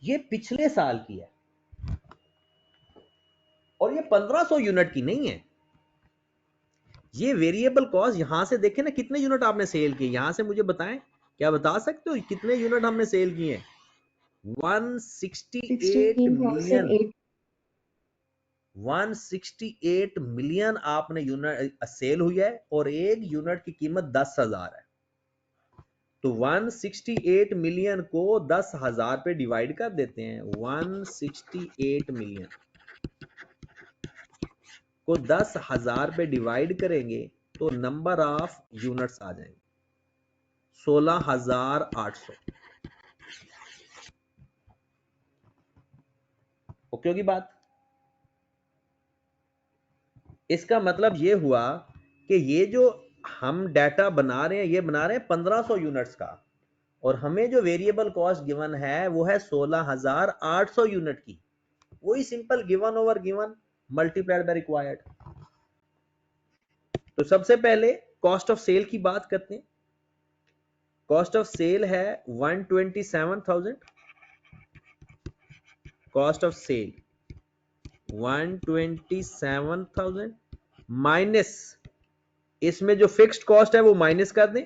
ये पिछले साल की है और ये 1500 यूनिट की नहीं है। ये वेरिएबल कॉस्ट यहां से देखें ना, कितने यूनिट आपने सेल किए, यहां से मुझे बताएं, क्या बता सकते हो कितने यूनिट हमने सेल किए हैं? 168 मिलियन। 16,008। 168 मिलियन आपने यूनिट सेल हुई है और एक यूनिट की कीमत 10,000 है। तो 168 मिलियन को 10,000 पे डिवाइड कर देते हैं। 168 मिलियन को 10,000 पे डिवाइड करेंगे तो नंबर ऑफ यूनिट्स आ जाएंगे 16,800। ओके होगी बात? इसका मतलब ये हुआ कि ये जो हम डाटा बना रहे हैं, ये बना रहे हैं 1500 यूनिट्स का, और हमें जो वेरिएबल कॉस्ट गिवन है वो है 16,800 यूनिट की। वही simple given over given multiplied by required. तो सबसे पहले कॉस्ट ऑफ सेल की बात करते हैं। कॉस्ट ऑफ सेल है 127,000। कॉस्ट ऑफ सेल 127,000 माइनस इसमें जो फिक्स्ड कॉस्ट है वो माइनस कर दें।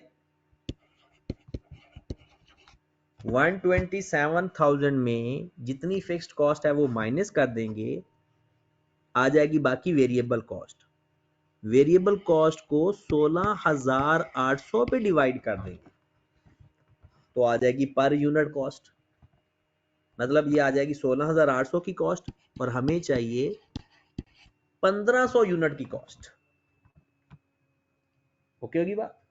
127,000 में जितनी फिक्स्ड कॉस्ट है वो माइनस कर देंगे, आ जाएगी बाकी वेरिएबल कॉस्ट। वेरिएबल कॉस्ट को 16,800 पे डिवाइड कर देंगे तो आ जाएगी पर यूनिट कॉस्ट। मतलब ये आ जाएगी 16,800 की कॉस्ट और हमें चाहिए 1500 यूनिट की कॉस्ट। ओके होगी बात।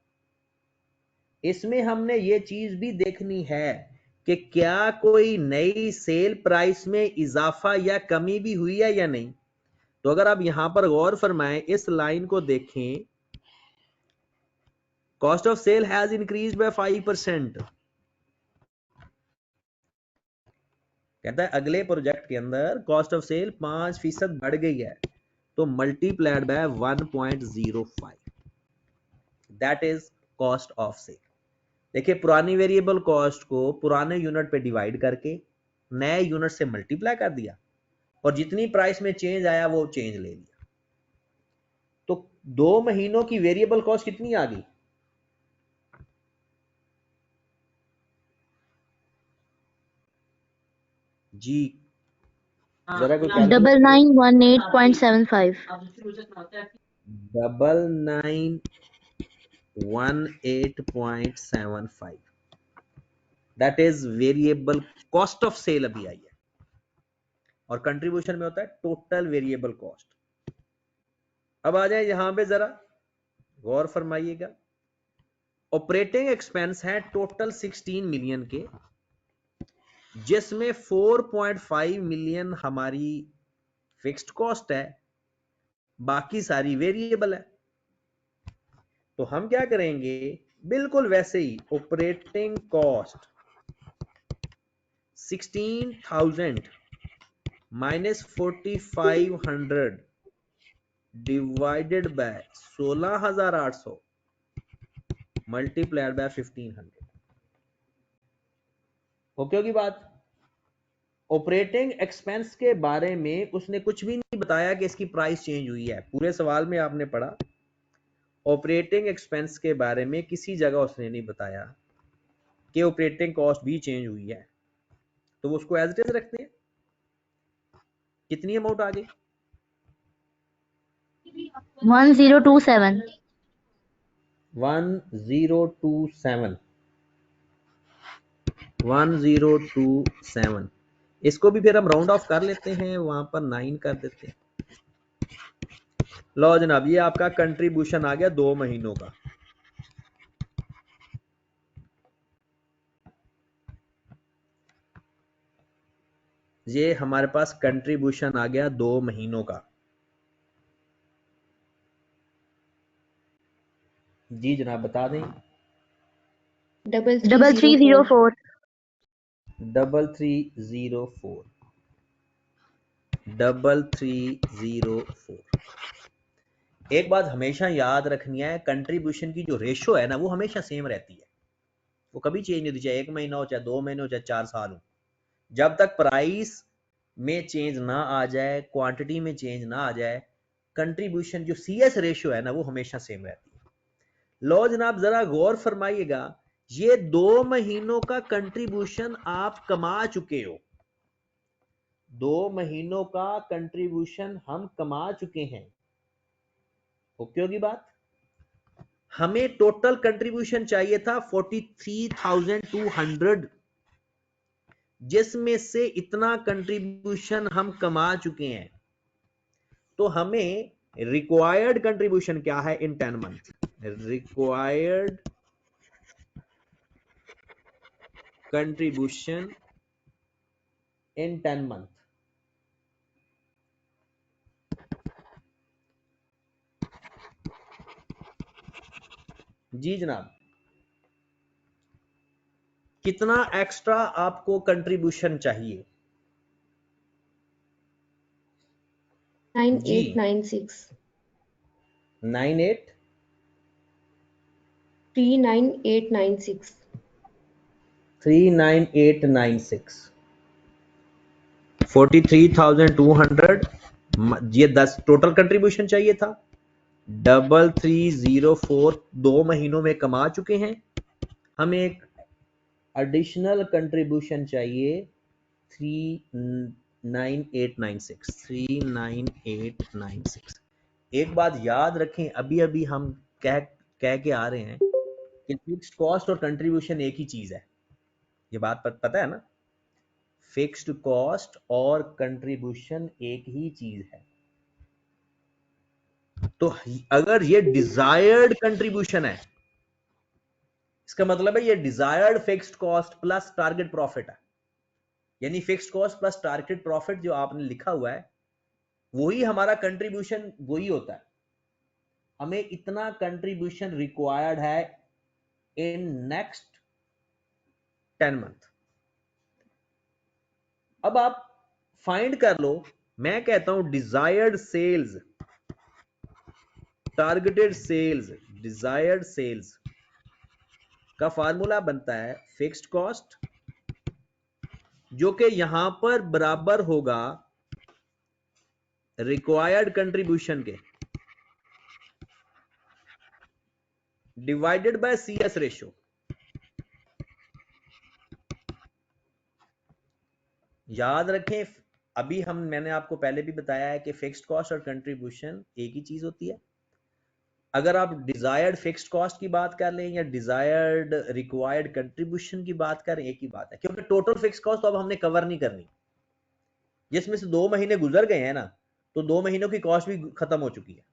इसमें हमने ये चीज भी देखनी है कि क्या कोई नई सेल प्राइस में इजाफा या कमी भी हुई है या नहीं। तो अगर आप यहां पर गौर फरमाएं, इस लाइन को देखें, cost of sale has increase by 5%। कहता है अगले प्रोजेक्ट के अंदर कॉस्ट ऑफ सेल 5% बढ़ गई है, तो multiplied by 1.05, that is cost of sale. देखिए पुरानी वेरिएबल कॉस्ट को पुराने यूनिट पे डिवाइड करके नए यूनिट से मल्टीप्लाई कर दिया और जितनी प्राइस में चेंज आया वो चेंज ले लिया। तो 2 महीनों की वेरिएबल कॉस्ट कितनी आ गई? जी जरा कोई calculate 9918.75. 9918.75, that is variable cost of sale अभी आई है और कंट्रीब्यूशन में होता है टोटल वेरिएबल कॉस्ट। अब आ जाए यहां पे, जरा गौर फरमाइएगा। ऑपरेटिंग एक्सपेंस है टोटल 16 मिलियन के, जिसमें 4.5 मिलियन हमारी फिक्स्ड कॉस्ट है, बाकी सारी वेरिएबल है। तो हम क्या करेंगे, बिल्कुल वैसे ही operating cost 16,000 minus 4,500 divided by 16,800 multiplied by 1,500। Okay होगी बात। ऑपरेटिंग एक्सपेंस के बारे में उसने कुछ भी नहीं बताया कि इसकी प्राइस चेंज हुई है। पूरे सवाल में आपने पढ़ा, ऑपरेटिंग एक्सपेंस के बारे में किसी जगह उसने नहीं बताया कि ऑपरेटिंग कॉस्ट भी चेंज हुई है। तो वो उसको एज इट इज रखते हैं। कितनी अमाउंट आ गई? 1027. 1027 इसको भी फिर हम राउंड ऑफ कर लेते हैं, वहां पर 9 कर देते हैं। लो जनाब, ये आपका कंट्रीब्यूशन आ गया 2 महीनों का। ये हमारे पास कंट्रीब्यूशन आ गया 2 महीनों का। जी जनाब बता दें। 3304. 3304 एक बात हमेशा याद रखनी है, कंट्रीब्यूशन की जो रेशो है ना वो हमेशा सेम रहती है, वो कभी चेंज नहीं होती, चाहे 1 महीना हो, चाहे 2 महीने हो, चाहे 4 साल हो। जब तक प्राइस में चेंज ना आ जाए, क्वांटिटी में चेंज ना आ जाए, कंट्रीब्यूशन जो CS रेशियो है ना वो हमेशा सेम रहती है। लो जनाब जरा गौर फरमाइएगा, ये 2 महीनों का कंट्रीब्यूशन आप कमा चुके हो। 2 महीनों का कंट्रीब्यूशन हम कमा चुके हैं। ओके होगी बात। हमें टोटल कंट्रीब्यूशन चाहिए था 43,200, जिसमें से इतना कंट्रीब्यूशन हम कमा चुके हैं। तो हमें रिक्वायर्ड कंट्रीब्यूशन क्या है in 10 month? Required contribution in 10 month, जी जनाब कितना एक्स्ट्रा आपको कंट्रीब्यूशन चाहिए? 9896. 98 39896. 39896 43,200 ये 10 टोटल कंट्रीब्यूशन चाहिए था, 3304 2 महीनों में कमा चुके हैं। हमें एक एडिशनल कंट्रीब्यूशन चाहिए 39896। एक बात याद रखें, अभी अभी हम कह के आ रहे हैं कि फिक्स्ड कॉस्ट और कंट्रीब्यूशन एक ही चीज है। ये बात पता है ना, फिक्स्ड कॉस्ट और कंट्रीब्यूशन एक ही चीज है। तो अगर ये डिजायर्ड कंट्रीब्यूशन है, इसका मतलब है ये desired fixed cost plus target profit है, यानी fixed cost plus target profit जो आपने लिखा हुआ है वही हमारा कंट्रीब्यूशन वही होता है। हमें इतना कंट्रीब्यूशन रिक्वायर्ड है इन नेक्स्ट 10 मंथ। अब आप फाइंड कर लो, मैं कहता हूं desired sales, targeted sales, desired sales का फार्मूला बनता है फिक्स्ड कॉस्ट जो कि यहां पर बराबर होगा रिक्वायर्ड कंट्रीब्यूशन के डिवाइडेड बाय CS रेशियो। याद रखें, अभी मैंने आपको पहले भी बताया है कि फिक्स्ड कॉस्ट और कंट्रीब्यूशन एक ही चीज होती है। अगर आप डिजायर्ड फिक्स्ड कॉस्ट की बात कर लें या डिजायर्ड रिक्वायर्ड कंट्रीब्यूशन की बात करें, एक ही बात है, क्योंकि टोटल फिक्स्ड कॉस्ट तो अब हमने कवर नहीं करनी। जिसमें से 2 महीने गुजर गए हैं ना, तो 2 महीनों की कॉस्ट भी खत्म हो चुकी है।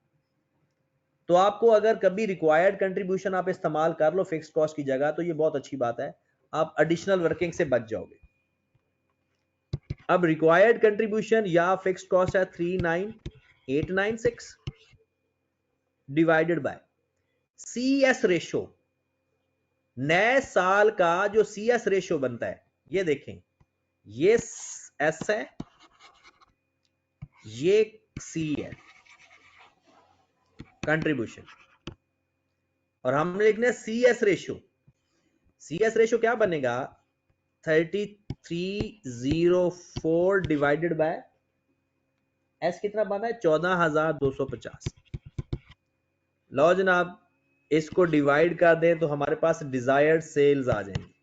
तो आपको अगर कभी रिक्वायर्ड कंट्रीब्यूशन आप इस्तेमाल कर लो फिक्स्ड कॉस्ट की जगह, तो ये बहुत अच्छी बात है, आप एडिशनल वर्किंग से बच जाओगे। अब रिक्वायर्ड कंट्रीब्यूशन या फिक्स्ड कॉस्ट है 39896 डिवाइडेड बाय CS रेशो। नए साल का जो CS रेशो बनता है, ये देखें, ये S है, ये C है कंट्रीब्यूशन, और हमने लिखना है CS रेशो। CS रेशो क्या बनेगा 3304 डिवाइडेड बाय S कितना बना है 14250। लो जनाब, इसको डिवाइड कर दें तो हमारे पास डिजायर्ड सेल्स आ जाएंगी।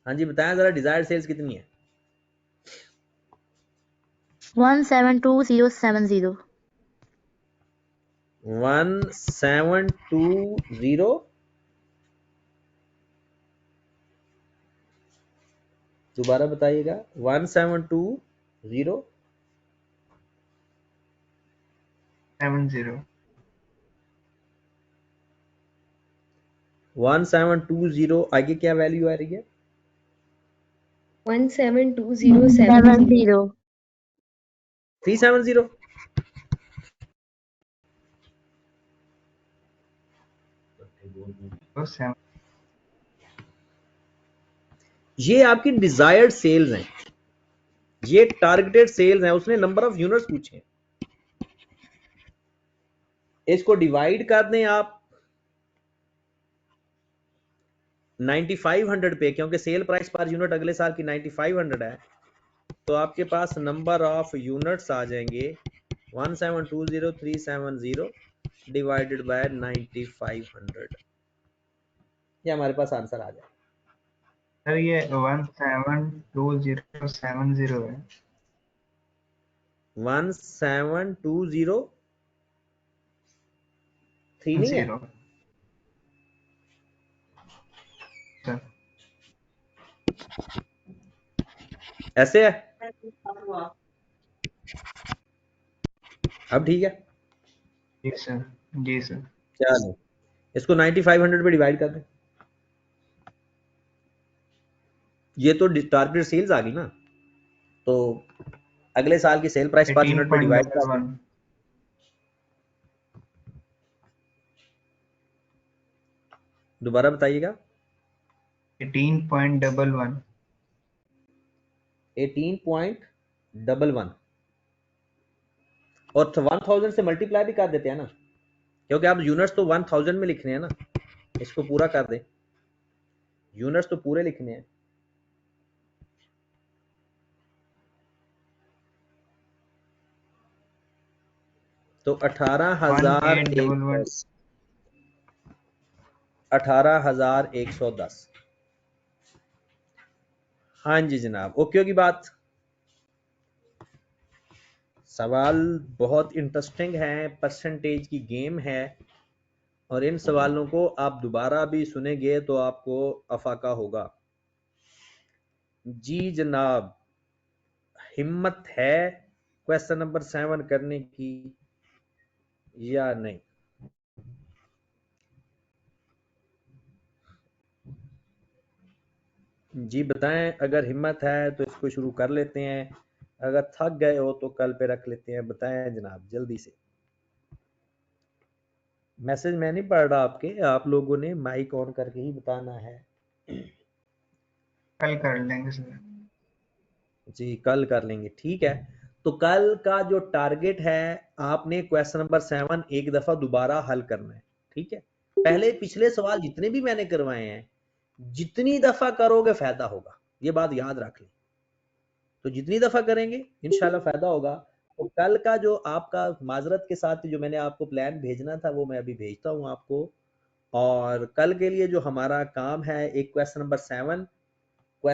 हाँ जी बताएं जरा, डिजायर्ड सेल्स कितनी है? 172070 1720 दोबारा बताइएगा 1720 1720 आगे क्या वैल्यू आ रही है? 172070 370। ये आपकी डिजायर्ड सेल्स हैं, ये टारगेटेड सेल्स हैं। उसने नंबर ऑफ यूनिट्स पूछे, इसको डिवाइड कर दें आप 9500 पे, क्योंकि सेल प्राइस पर यूनिट अगले साल की 9500 है, तो आपके पास नंबर ऑफ यूनिट्स आ जाएंगे 1720370 डिवाइडेड बाय 9500। ये हमारे पास आंसर आ जाए। सर ये 172070 है। 17203 नहीं है सर, ऐसे है। अब ठीक है, जी सर, जी सर। चलो इसको 9500 पे डिवाइड कर दें। ये तो टारगेट सेल्स आ गई ना, तो अगले साल की सेल प्राइस पर यूनिट पे डिवाइड कर दें। 18.11 दोबारा बताइएगा 18.11 18.11 और 1000 से मल्टीप्लाई भी कर देते हैं ना, क्योंकि आप यूनिट्स तो 1000 में लिखने हैं ना, इसको पूरा कर दे, यूनिट्स तो पूरे लिखने हैं। तो 18,110 18,110। हाँ जी जनाब, ओके होगी बात। सवाल बहुत इंटरेस्टिंग है, परसेंटेज की गेम है, और इन सवालों को आप दोबारा भी सुनेंगे तो आपको अफाका होगा। जी जनाब, हिम्मत है क्वेश्चन नंबर 7 करने की या नहीं? जी बताएं, अगर हिम्मत है तो इसको शुरू कर लेते हैं, अगर थक गए हो तो कल पे रख लेते हैं। बताएं जनाब जल्दी से। मैसेज मैं नहीं पढ़ रहा आपके, आप लोगों ने माइक ऑन करके ही बताना है। कल कर लेंगे सर। जी कल कर लेंगे, ठीक है। तो कल का जो टारगेट है, आपने क्वेश्चन नंबर 7 एक दफा दोबारा हल करना है, ठीक है। पहले पिछले सवाल जितने भी मैंने करवाए हैं, जितनी दफा करोगे फायदा होगा, ये बात याद रख लें। तो जितनी दफा करेंगे इंशाल्लाह फायदा होगा। तो कल का जो आपका, माजरत के साथ जो मैंने आपको प्लान भेजना था वो मैं अभी भेजता हूँ आपको। और कल के लिए जो हमारा काम है, एक क्वेश्चन नंबर 7